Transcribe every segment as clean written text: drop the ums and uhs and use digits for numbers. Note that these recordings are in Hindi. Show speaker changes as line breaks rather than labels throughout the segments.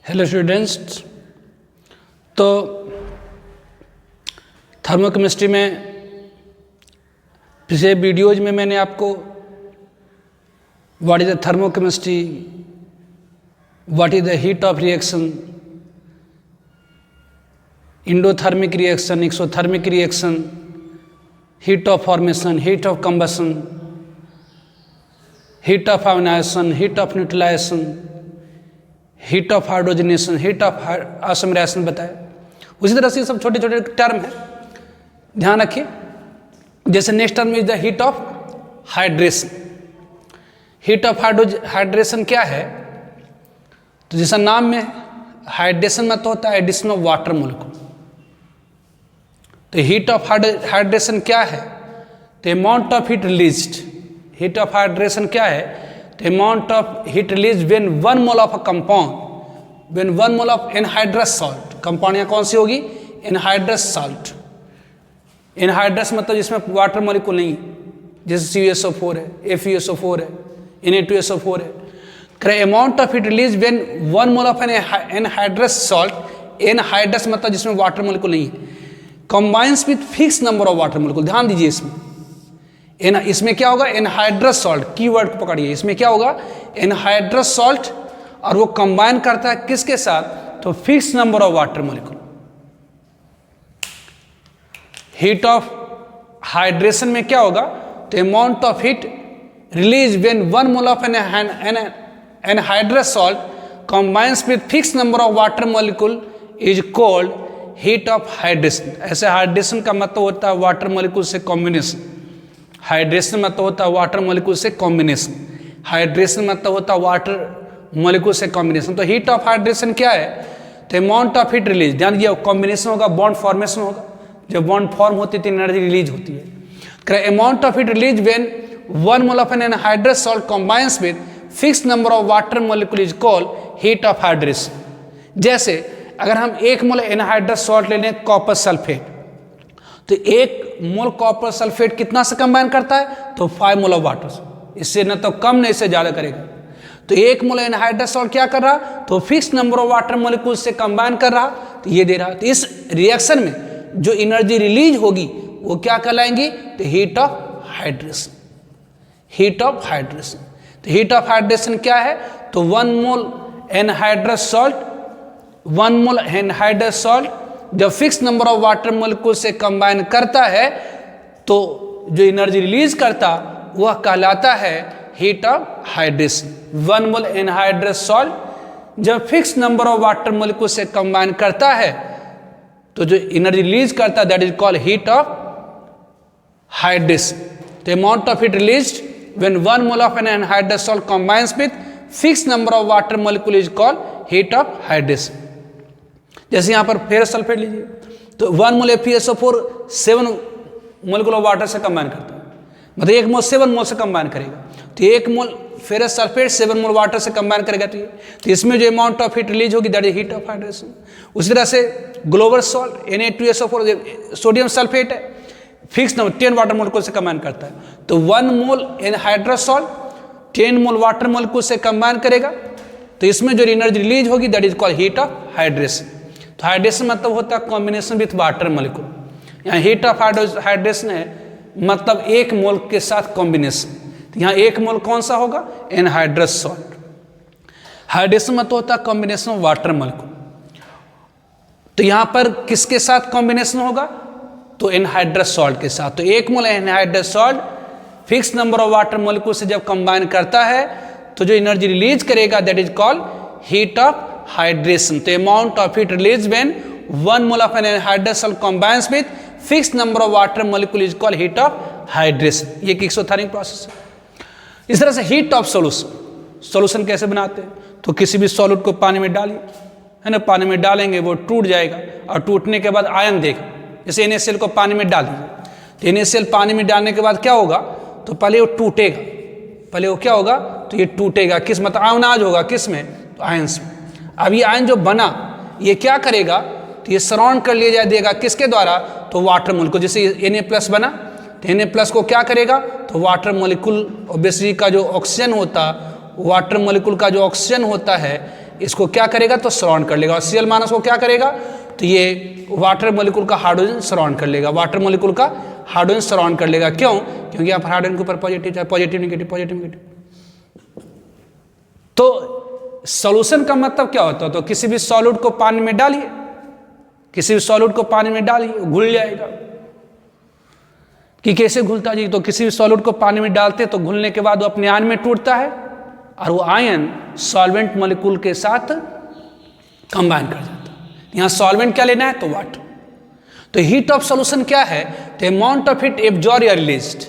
Hello students. तो थर्मोकेमिस्ट्री में पिछले वीडियोज में मैंने आपको what is the thermochemistry, what is the heat of reaction, endothermic reaction, exothermic reaction, heat of formation, heat of combustion, heat of ionization, heat of neutralization, heat of hydrogenation, heat of isomerization बताया। उसी तरह से सब छोटे छोटे टर्म है, ध्यान रखिए। जैसे next term is the heat of hydration. Heat of hydration क्या है? तो जैसा नाम में हाइड्रेशन में तो होता है एडिशन ऑफ वाटर मोलिक्यूल। तो हीट ऑफ हाइड्रेशन क्या है? तो amount of heat released. Heat of hydration क्या है? The amount of heat released when 1 mole of a compound, when 1 mole of anhydrous salt, compound यहाँ कौन सी होगी? anhydrous salt। anhydrous मतलब जिसमें वाटर मॉलिक्यूल नहीं, जैसे CuSO4 है, FeSO4 है, Na2SO4 है। Amount of heat release when 1 mole of an anhydrous salt, anhydrous मतलब जिसमें वाटर मॉलिक्यूल नहीं है, combines with fixed number of water molecule। ध्यान दीजिए इसमें क्या होगा? एनहाइड्रस सॉल्ट, कीवर्ड को पकड़िए। इसमें क्या होगा? एनहाइड्रस सॉल्ट, और वो कंबाइन करता है किसके साथ? तो fix number of water molecule. Heat of hydration में क्या होगा? तो amount of heat release when 1 mole of anhydrous salt combines with fix number of water molecule is called heat of hydration. ऐसे हाइड्रेशन का मतलब होता है वाटर मॉलिक्यूल से कॉम्बिनेशन। हाइड्रेशन मतलब होता है वाटर मॉलिक्यूल से कॉम्बिनेशन। हाइड्रेशन मतलब होता है वाटर मॉलिक्यूल से कॉम्बिनेशन। तो हीट ऑफ हाइड्रेशन क्या है? तो अमाउंट ऑफ हीट रिलीज, ध्यान दीजिए, कॉम्बिनेशन होगा, बॉन्ड फॉर्मेशन होगा। जब बॉन्ड फॉर्म होती है तो एनर्जी रिलीज होती है। Amount of heat release when 1 mole of an anhydrous salt combines with fix number of water molecule is called heat of hydration. जैसे अगर हम 1 मोल एनहाइड्रस सॉल्ट ले लें कॉपर सल्फेट, तो 1 मोल कॉपर सल्फेट कितना से कंबाइन करता है? तो 5 मोल ऑफ वाटर। इससे न तो कम न इससे ज़्यादा करेगा। तो 1 मोल एनहाइड्रस सॉल्ट क्या कर रहा? तो fix number of water molecule से कंबाइन कर रहा, तो ये दे रहा। तो इस रिएक्शन में जो एनर्जी रिलीज होगी वो क्या कहलाएंगी? तो heat of hydration. Heat of hydration. तो हीट ऑफ हाइड्रेशन क्या है? तो 1 mole anhydrous salt, 1 mole anhydrous salt जब fix number of water molecule से कंबाइन करता है तो जो एनर्जी रिलीज करता वह कहलाता है heat of hydration. 1 mole anhydrous salt जब fix number of water molecule से कंबाइन करता है तो जो एनर्जी रिलीज करता है that is called heat of hydration. तो amount of heat released when 1 mole of an anhydrous salt combines with fix number of water molecule is called heat of hydration. जैसे यहाँ पर फेरस सल्फेट लीजिए, तो 1 mole FeSO4 7 molecule of water से कंबाइन करता है, मतलब 1 मोल 7 मोल से कंबाइन करेगा। तो 1 mole ferrous sulphate 7 mole water से कंबाइन करेगा, तो इसमें जो अमाउंट ऑफ हीट रिलीज होगी that is heat of hydration. उसी तरह से global salt Na2SO4 sodium sulphate है, फिक्स नंबर 10 वाटर मोलिक्यूल से कंबाइन करता है। तो 1 mole anhydrous salt 10 mole water molecule से कंबाइन करेगा, तो इसमें जो एनर्जी रिलीज होगी that is called heat of hydration. तो हाइड्रेशन मतलब होता है कॉम्बिनेशन विथ वाटर मॉलिक्यूल। यहाँ हीट ऑफ हाइड्रेशन है मतलब 1 मोल के साथ कॉम्बिनेशन। तो यहाँ 1 मोल कौन सा होगा? Anhydrous salt. हाइड्रेशन मतलब होता है कॉम्बिनेशन ऑफ वाटर मॉलिक्यूल। तो यहाँ पर किसके साथ कॉम्बिनेशन होगा? तो एनहाइड्रस सॉल्ट के साथ। तो 1 mole anhydrous salt fix number of water molecule से जब कंबाइन करता है तो जो एनर्जी रिलीज करेगा that is called heat of hydration. तो amount of heat release when 1 mole of an anhydrous salt combines with fix number of water molecule is called heat of hydration. ये एक एक्सोथर्मिक प्रोसेस है। इस तरह से हीट ऑफ सॉल्यूशन। सॉल्यूशन कैसे बनाते हैं? तो किसी भी सॉल्यूट को पानी में डालिए, है ना, पानी में डालेंगे वो टूट जाएगा और टूटने के बाद आयन देगा। जैसे NaCl को पानी में डाल दीजिए, तो NaCl पानी में डालने के बाद क्या होगा? तो पहले वो टूटेगा, पहले वो क्या होगा? तो ये टूटेगा, किस मतलब आयनाज होगा, किस में? तो आयंस में। अब ये आयन जो बना ये क्या करेगा? तो ये सराउंड कर लिया देगा किसके द्वारा? तो वाटर मॉलिक्यूल। जैसे Na+ बना तो Na+ को क्या करेगा? तो वाटर मॉलिक्यूल ऑब्वियसली का जो ऑक्सीजन होता, वाटर मॉलिक्यूल का जो ऑक्सीजन होता है इसको क्या करेगा तो सराउंड कर लेगा, और Cl- को क्या करेगा तो ये वाटर मॉलिक्यूल का हाइड्रोजन सराउंड कर लेगा, वाटर मॉलिक्यूल का हाइड्रोजन सराउंड कर लेगा। क्यों? क्योंकि यहाँ पर हाइड्रोजन के ऊपर positive, positive negative, positive negative. तो सॉल्यूशन का मतलब क्या होता है? तो किसी भी सॉलिड को पानी में डालिए, किसी भी सॉलिड को पानी में डालिए, घुल जाएगा। कि कैसे घुलता जी? तो किसी भी सॉलिड को पानी में डालते तो घुलने के बाद वो अपने आयन में टूटता है, और वो आयन सॉल्वेंट मॉलिक्यूल के साथ कंबाइन कर जाता है। यहाँ सॉल्वेंट क्या लेना है तो वाटर। तो हीट ऑफ सॉल्यूशन क्या है? तो अमाउंट ऑफ हीट एब्जॉर्ब या released,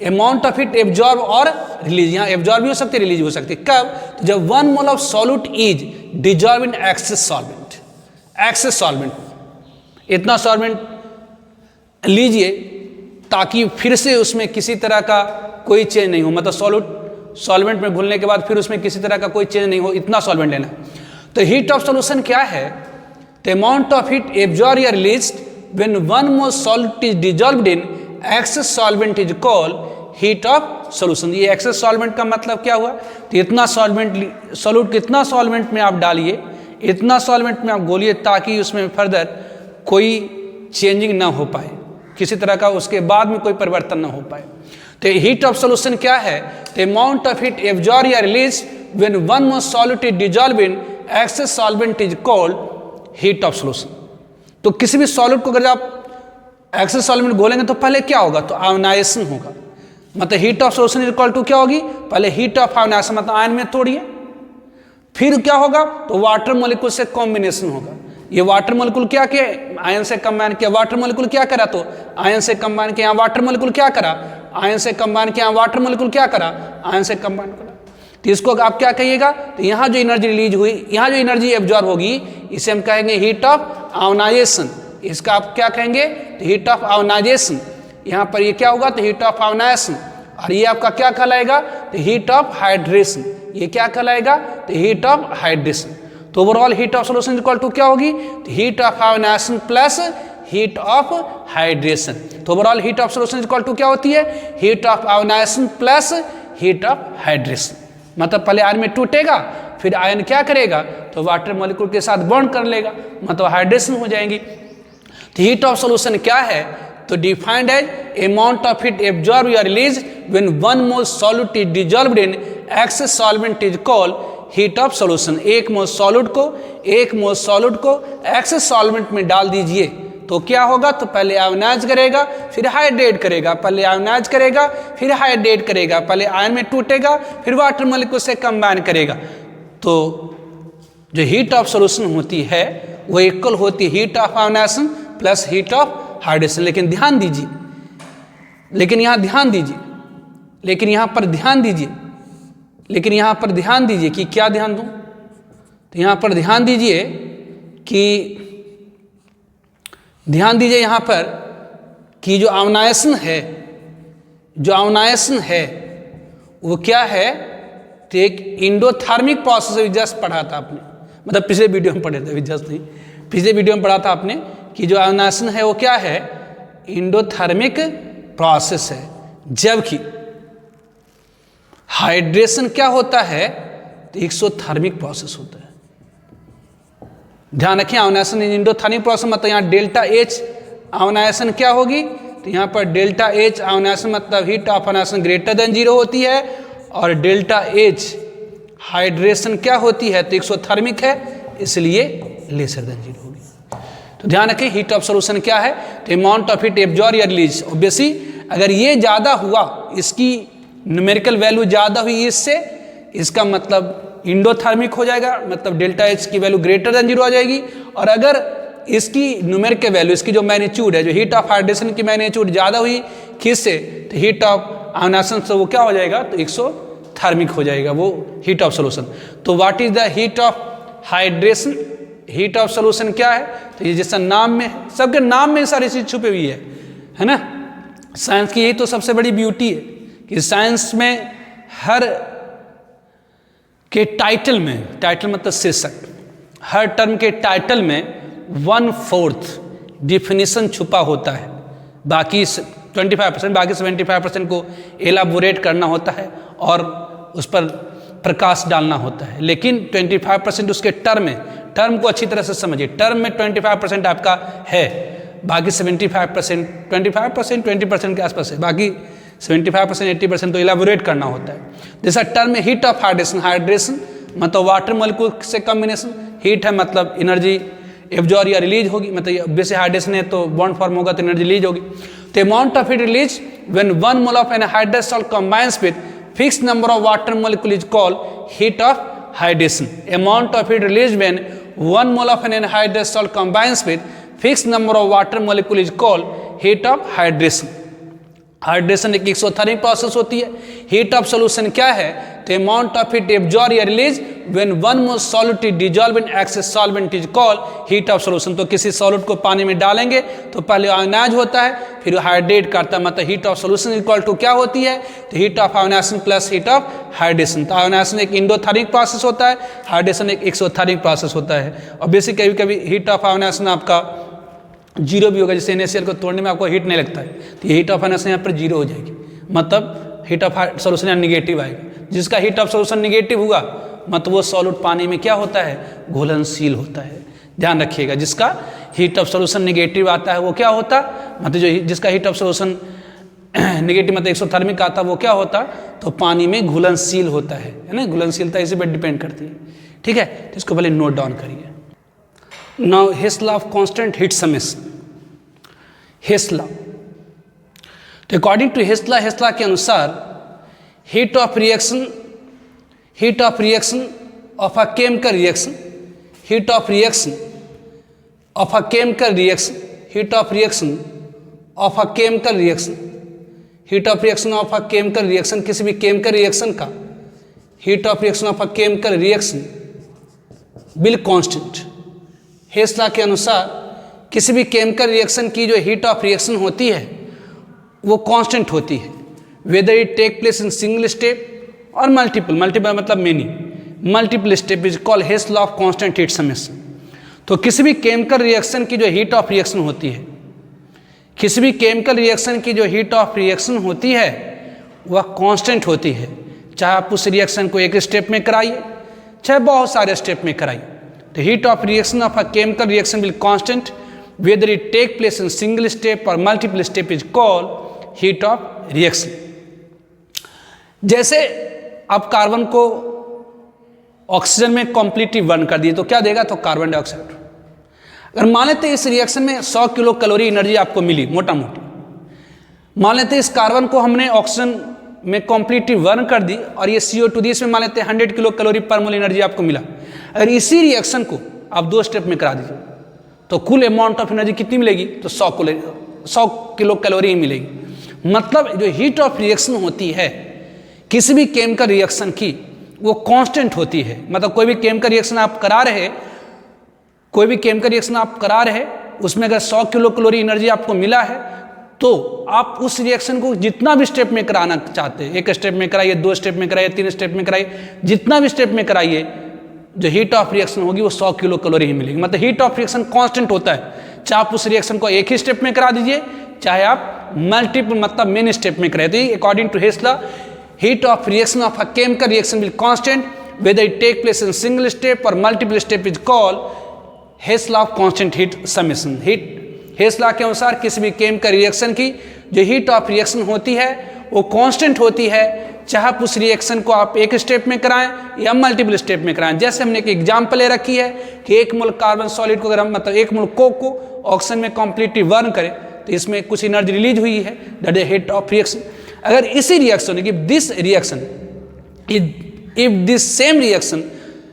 amount of heat absorb और रिलीज। यहाँ एब्जॉर्ब भी हो सकती है, रिलीज हो सकती है। कब? तो जब 1 mole of solute is dissolve in excess solvent, excess solvent, इतना सॉल्वेंट लीजिए ताकि फिर से उसमें किसी तरह का कोई चेंज नहीं हो, मतलब सॉल्वेंट में घुलने के बाद फिर उसमें किसी तरह का कोई चेंज नहीं हो, इतना सॉल्वेंट लेना। तो हीट ऑफ सॉल्यूशन क्या है? तो अमाउंट ऑफ हीट एब्जॉर्ब या released when 1 mole salt is dissolved in excess solvent is called heat of solution. ये एक्सेस सॉल्वेंट का मतलब क्या हुआ? तो इतना सॉल्वेंट, सॉल्यूट कितना सॉल्वेंट में आप डालिए, इतना सॉल्वेंट में आप घोलिए ताकि उसमें फर्दर कोई चेंजिंग ना हो पाए, किसी तरह का उसके बाद में कोई परिवर्तन ना हो पाए। तो हीट ऑफ सॉल्यूशन क्या है? तो अमाउंट ऑफ हीट एब्जॉर्ब या release when 1 mole solute is dissolve in excess solvent is called heat of solution. तो किसी भी सॉलिड को अगर आप एक्सेस सॉल्वेंट घोलेंगे तो पहले क्या होगा? तो आयोनाइजेशन होगा। मतलब heat of solution is equal to क्या होगी? पहले हीट ऑफ आयोनाइजेशन, मतलब आयन में तोड़िए, फिर क्या होगा? तो वाटर मॉलिक्यूल से कॉम्बिनेशन होगा। ये वाटर मॉलिक्यूल क्या किया? आयन से कंबाइन किया। वाटर मॉलिक्यूल क्या करा? तो आयन से कंबाइन किया। वाटर मॉलिक्यूल क्या करा? आयन से कंबाइन किया। वाटर मॉलिक्यूल क्या करा? आयन से कंबाइन करा। तो इसको आप क्या कहिएगा? तो यहाँ जो एनर्जी रिलीज हुई, यहाँ जो एनर्जी एब्जॉर्ब होगी, इसे हम कहेंगे हीट ऑफ आयोनाइजेशन। इसका आप क्या कहेंगे? तो हीट ऑफ आयोनाइजेशन। यहाँ पर ये क्या होगा? तो हीट ऑफ आयोनाइजेशन। और ये आपका क्या कहलाएगा? तो हीट ऑफ हाइड्रेशन। ये क्या कहलाएगा? तो हीट ऑफ हाइड्रेशन। तो overall heat of solution equal to क्या होगी? तो heat of ionization plus heat of hydration. तो overall heat of solution equal to क्या होती है? Heat of ionization plus heat of hydration. मतलब पहले आयन में टूटेगा, फिर आयन क्या करेगा? तो वाटर मॉलिक्यूल के साथ बॉन्ड कर लेगा, मतलब हाइड्रेशन हो जाएंगी। तो हीट ऑफ सॉल्यूशन क्या है? तो defined as amount of heat absorb या release when 1 mole solute is dissolved in excess solvent is called heat of solution. 1 mole solute को एक्सेस सॉल्वेंट में डाल दीजिए तो क्या होगा? तो पहले आयोनाइज करेगा, फिर हाइड्रेट करेगा, पहले आयोनाइज करेगा, फिर हाइड्रेट करेगा, पहले आयन में टूटेगा, फिर वाटर मॉलिक्यूल से कंबाइन करेगा। तो जो हीट ऑफ सॉल्यूशन होती है वो इक्वल होती है heat of ionization plus heat of hydration. लेकिन ध्यान दीजिए, लेकिन यहाँ पर ध्यान दीजिए कि क्या ध्यान दूं? तो यहाँ पर ध्यान दीजिए यहाँ पर कि जो आयोनाइजेशन है वो क्या है? तो एक इंडोथर्मिक प्रोसेस जस्ट पढ़ा था आपने, मतलब पिछले वीडियो में पढ़े थे, जस्ट नहीं, पिछले वीडियो में पढ़ा था आपने कि जो आयोनाइजेशन है वो क्या है? इंडोथर्मिक प्रोसेस है। जबकि हाइड्रेशन क्या होता है? तो एक्सोथर्मिक प्रोसेस होता है। ध्यान रखिए, आयोनाइजेशन इंडोथर्मिक प्रोसेस, मतलब यहाँ डेल्टा एच आयोनाइजेशन क्या होगी? तो यहाँ पर डेल्टा एच आयोनाइजेशन मतलब heat of ionization greater than 0 होती है, और डेल्टा एच हाइड्रेशन क्या होती है? तो एक्सोथर्मिक है, इसलिए लेसर देन 0 होगी। तो ध्यान रखें, हीट ऑफ सॉल्यूशन क्या है? तो अमाउंट ऑफ हीट एब्जॉर्ब या रिलीज। ऑब्वियसली अगर ये ज़्यादा हुआ, इसकी न्यूमेरिकल वैल्यू ज़्यादा हुई इससे, इसका मतलब इंडोथर्मिक हो जाएगा, मतलब डेल्टा एच की वैल्यू ग्रेटर देन 0 आ जाएगी। और अगर इसकी न्यूमेरिकल वैल्यू, इसकी जो मैग्नीट्यूड है, जो हीट ऑफ हाइड्रेशन की मैग्नीट्यूड ज़्यादा हुई किससे? तो हीट ऑफ आयोनाइजेशन से, वो क्या हो जाएगा? तो एक्सोथर्मिक हो जाएगा वो हीट ऑफ सॉल्यूशन। तो what is the heat of hydration? Heat of solution क्या है? तो ये जैसा नाम में, सबके नाम में सारी चीज छुपी हुई है ना। साइंस की यही तो सबसे बड़ी ब्यूटी है कि साइंस में हर के टाइटल में, टाइटल मतलब शीर्षक, हर टर्म के टाइटल में 1/4 डिफिनीशन छुपा होता है। बाकी 25%, बाकी 75% को एलाबोरेट करना होता है और उस पर प्रकाश डालना होता है, लेकिन 25% उसके टर्म है। टर्म को अच्छी तरह से समझिए, टर्म में 25% आपका है, बाकी 75% 25% 20% के आसपास है, बाकी 75% 80% तो इलेबोरेट करना होता है। जैसा टर्म में हीट ऑफ हाइड्रेशन, हाइड्रेशन मतलब वाटर मॉलिक्यूल से कॉम्बिनेशन, हीट है मतलब एनर्जी एब्जॉर्ब या रिलीज होगी, मतलब बेसिक हाइड्रेशन है तो बॉन्ड फॉर्म होगा तो एनर्जी रिलीज होगी। तो amount of heat release when 1 mole of anhydrous salt combines with fix number of water molecule is called heat of hydration. Amount of heat release when 1 mole of anhydrous salt combines with fix number of water molecule is called heat of hydration. Hydration एक एक्सोथर्मिक प्रोसेस होती है। हीट ऑफ सॉल्यूशन क्या है? तो अमाउंट ऑफ हीट एब्जॉर्ब या release when 1 mole solute is dissolve in excess solvent is called heat of solution. तो किसी सॉल्यूट को पानी में डालेंगे तो पहले आयोनाइज होता है, फिर हाइड्रेट करता है, मतलब heat of solution equal to क्या होती है? तो heat of ionization plus heat of hydration. तो आयोनाइजेशन एक इंडोथर्मिक प्रोसेस होता है, हाइड्रेशन एक एक्सोथर्मिक प्रोसेस होता है। और बेसिक कभी कभी हीट ऑफ आयोनाइजेशन आपका जीरो भी होगा, जैसे NaCl को तोड़ने में आपको हीट नहीं लगता है तो हीट ऑफ आयोनाइजेशन यहाँ पर जीरो हो जाएगी, मतलब हीट ऑफ सॉल्यूशन यहाँ निगेटिव आएगा। जिसका हीट ऑफ सॉल्यूशन निगेटिव हुआ मतलब वो सॉल्यूट पानी में क्या होता है? घुलनशील होता है। ध्यान रखिएगा, जिसका हीट ऑफ सॉल्यूशन निगेटिव आता है वो क्या होता, मतलब जो जिसका हीट ऑफ सॉल्यूशन निगेटिव मतलब एक्सोथर्मिक आता है वो क्या होता? तो पानी में घुलनशील होता है ना। घुलनशीलता इसी पर डिपेंड करती है, ठीक है। तो इसको पहले नोट डाउन करिए। Now Hess law of constant heat summation. Hess law, तो अकॉर्डिंग टू हेस लॉ के अनुसार heat of reaction of a chemical reaction, heat of reaction of a chemical reaction, heat of reaction of a chemical reaction, heat of reaction of a chemical reaction, किसी भी केमिकल रिएक्शन का heat of reaction of a chemical reaction will constant. Hess law के अनुसार किसी भी केमिकल रिएक्शन की जो हीट ऑफ रिएक्शन होती है वो कांस्टेंट होती है, whether it take place in single step और मल्टीपल मतलब many multiple step is called Hess law of constant heat summation. तो किसी भी केमिकल रिएक्शन की जो हीट ऑफ रिएक्शन होती है, किसी भी केमिकल रिएक्शन की जो हीट ऑफ रिएक्शन होती है वह कांस्टेंट होती है, चाहे आप उस रिएक्शन को एक स्टेप में कराइए चाहे बहुत सारे स्टेप में कराइए। तो heat of reaction of a chemical reaction will constant whether it take place in single step or multiple step is called heat of reaction। जैसे अब कार्बन को ऑक्सीजन में कॉम्प्लीटली बर्न कर दिए तो क्या देगा? तो कार्बन डाइऑक्साइड। अगर मान लेते इस रिएक्शन में 100 किलो कैलोरी एनर्जी आपको मिली मोटा मोटी, मान लेते इस कार्बन को हमने ऑक्सीजन में कॉम्प्लीटली बर्न कर दी और ये CO2 दी, इसमें मान लेते 100 किलो कैलोरी पर मोल एनर्जी आपको मिला। अगर इसी रिएक्शन को आप 2 स्टेप में करा दीजिए तो कुल अमाउंट ऑफ एनर्जी कितनी मिलेगी? तो 100 किलो कैलोरी ही मिलेगी। मतलब जो हीट ऑफ रिएक्शन होती है किसी भी केमिकल रिएक्शन की वो कांस्टेंट होती है। मतलब कोई भी केमिकल रिएक्शन आप करा रहे, उसमें अगर 100 किलो कैलोरी एनर्जी आपको मिला है तो आप उस रिएक्शन को जितना भी स्टेप में कराना चाहते हैं, 1 स्टेप में कराइए, 2 स्टेप में कराइए, 3 स्टेप में कराइए, जितना भी स्टेप में कराइए जो हीट ऑफ रिएक्शन होगी वो 100 किलो कैलोरी ही मिलेगी। मतलब हीट ऑफ रिएक्शन कांस्टेंट होता है, चाहे आप उस रिएक्शन को एक ही स्टेप में करा दीजिए चाहे आप मल्टीपल मतलब मेनी स्टेप में कराइए। तो according to Hess law heat of reaction of a chemical reaction will constant whether it take place in single step और multiple step is called Hess law of constant heat summation. Hess law के अनुसार किसी भी केमिकल रिएक्शन की जो हीट ऑफ रिएक्शन होती है वो कांस्टेंट होती है, चाहे आप उस रिएक्शन को आप एक स्टेप में कराएं या मल्टीपल स्टेप में कराएं। जैसे हमने एक एग्जांपल ले रखी है कि 1 मोल कार्बन सॉलिड को अगर हम मतलब 1 मोल कोक को ऑक्सीजन में कम्प्लीटली बर्न करें तो इसमें कुछ एनर्जी रिलीज हुई है, that is heat of reaction. अगर इसी रिएक्शन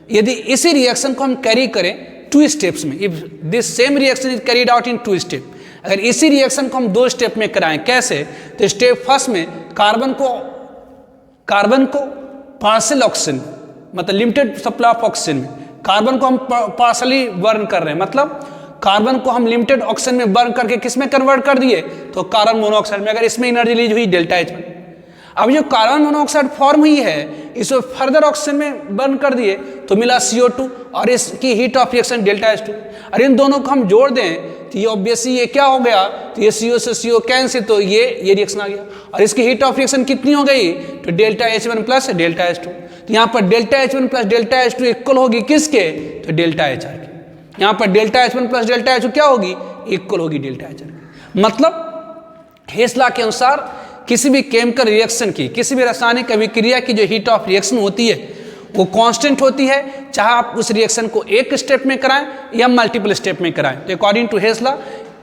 यदि इसी रिएक्शन को हम कैरी करें 2 स्टेप्स में, if this same reaction is carried out in 2 step, अगर इसी रिएक्शन को हम 2 स्टेप में कराएं, कैसे? तो स्टेप फर्स्ट में कार्बन को पार्शियल ऑक्सीजन मतलब लिमिटेड सप्लाई ऑफ ऑक्सीजन में कार्बन को हम पार्शली बर्न कर रहे हैं, मतलब कार्बन को हम लिमिटेड ऑक्सीजन में बर्न करके किस में कन्वर्ट कर दिए? तो कार्बन मोनोऑक्साइड में। अगर इसमें एनर्जी रिलीज हुई डेल्टा H में। अब जो कार्बन मोनोऑक्साइड फॉर्म हुई है इसको फर्दर ऑक्सीजन में बर्न कर दिए तो मिला CO2 और इसकी heat of reaction delta H2। और इन दोनों को हम जोड़ दें तो ये ऑब्वियसली ये क्या हो गया, तो ये CO से CO कैंसिल, तो ये रिएक्शन आ गया और इसकी हीट ऑफ रिएक्शन कितनी हो गई, तो delta H1 plus delta H2। तो यहाँ पर delta H1 plus delta H2 equal होगी किसके, तो डेल्टा HR के। यहाँ पर delta H1 plus delta H2 क्या होगी, इक्वल होगी डेल्टा HR के। मतलब हेस लॉ के अनुसार किसी भी केमिकल रिएक्शन की, किसी भी रासायनिक अभिक्रिया की जो हीट ऑफ रिएक्शन होती है वो कांस्टेंट होती है, चाहे आप उस रिएक्शन को एक स्टेप में कराएं या मल्टीपल स्टेप में कराएं। तो according to Hess law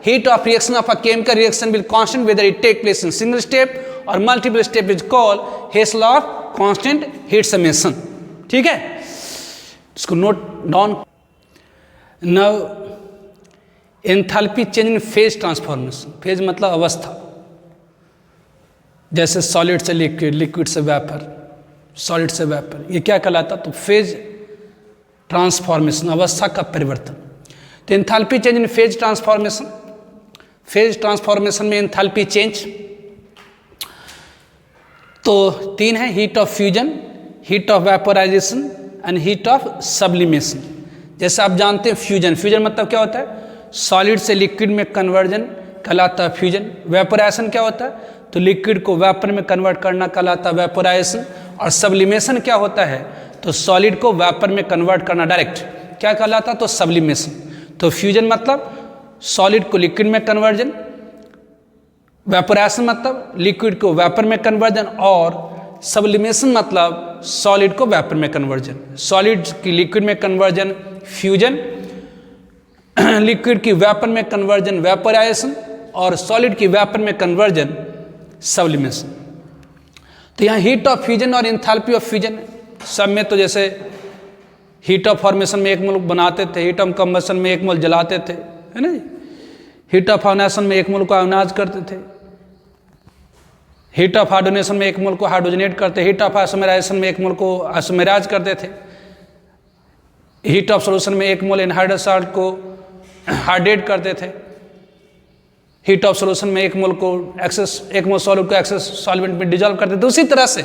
heat of reaction of a chemical reaction will constant whether it take place in single step और multiple step is called Hess law of constant heat summation. ठीक है, इसको note down. Now enthalpy change in phase transformation, phase मतलब अवस्था, जैसे सॉलिड से लिक्विड, लिक्विड से वेपर, सॉलिड से वेपर, ये क्या कहलाता, तो फेज ट्रांसफॉर्मेशन, अवस्था का परिवर्तन। तो enthalpy change in phase transformation, phase transformation में एंथैल्पी चेंज तो तीन है, heat of fusion, heat of vaporisation and heat of sublimation. जैसे आप जानते हैं फ्यूजन, फ्यूजन मतलब क्या होता है, सॉलिड से लिक्विड में कन्वर्जन कहलाता है फ्यूजन। वेपोराइजेशन क्या होता है, तो लिक्विड को वेपर में कन्वर्ट करना कहलाता है वेपोराइजेशन। और सब्लिमेशन क्या होता है, तो सॉलिड को वेपर में कन्वर्ट करना डायरेक्ट क्या कहलाता है, तो सब्लिमेशन। तो फ्यूजन मतलब सॉलिड को लिक्विड में कन्वर्जन, वेपोराइजेशन मतलब लिक्विड को वेपर में कन्वर्जन, और सब्लिमेशन मतलब सॉलिड को वेपर में कन्वर्जन। सॉलिड की लिक्विड में कन्वर्जन फ्यूजन, लिक्विड की वेपर में कन्वर्जन वेपोराइजेशन, और सॉलिड की वेपर में कन्वर्जन सब्लिमेशन। तो यहाँ हीट ऑफ फ्यूजन और एंथैल्पी ऑफ फ्यूजन सब में, तो जैसे हीट ऑफ फॉर्मेशन में 1 मोल बनाते थे, हीट ऑफ कंबशन में 1 मोल जलाते थे, है ना जी। हीट ऑफ ऑर्गेनाइजेशन में 1 मोल को आयोनाइज करते थे, हीट ऑफ हाइड्रोजनेशन में 1 मोल को हाइड्रोजनेट करते, हीट ऑफ आइसोमेराइजेशन में 1 मोल को आइसोमेराइज करते थे, हीट ऑफ सॉल्यूशन में 1 मोल एनहाइड्रस साल्ट को हाइड्रेट करते थे, हीट ऑफ सॉल्यूशन में 1 मोल को एक्सेस, 1 मोल सॉल्यूट को एक्सेस सॉल्वेंट में डिजॉल्व करते थे। उसी तरह से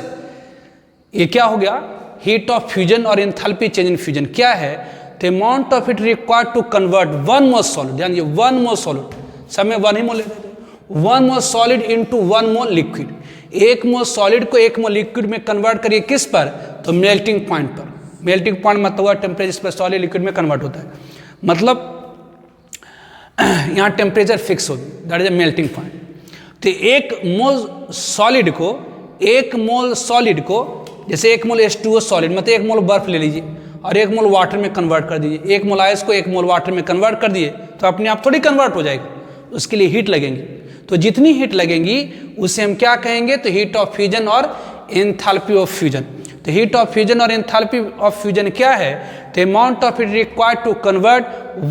ये क्या हो गया, हीट ऑफ फ्यूजन और एंथैल्पी चेंज इन फ्यूजन क्या है, the amount of it required to convert 1 mole solid, ध्यान दिए 1 मोल सॉलिड, सब में 1 ही मोल लेते थे, 1 mole solid into 1 mole liquid. 1 mole solid को 1 मोल लिक्विड में कन्वर्ट करिए किस पर, तो मेल्टिंग पॉइंट पर। मेल्टिंग पॉइंट मतलब हुआ टेम्परेचर पर सॉलिड लिक्विड में कन्वर्ट होता है, मतलब यहाँ टेम्परेचर फिक्स होगी, that is a melting point. तो 1 मोल सॉलिड को, 1 मोल सॉलिड को, जैसे 1 मोल H2O सॉलिड मतलब 1 मोल बर्फ ले लीजिए और 1 मोल वाटर में कन्वर्ट कर दीजिए, 1 मोल आइस को 1 मोल वाटर में कन्वर्ट कर दिए तो अपने आप थोड़ी कन्वर्ट हो जाएगा, उसके लिए हीट लगेंगी। तो जितनी हीट लगेंगी उसे हम क्या कहेंगे, तो हीट ऑफ फ्यूजन और एंथैल्पी ऑफ फ्यूजन। तो हीट ऑफ फ्यूजन और एंथैल्पी ऑफ फ्यूजन क्या है, the amount of it required to convert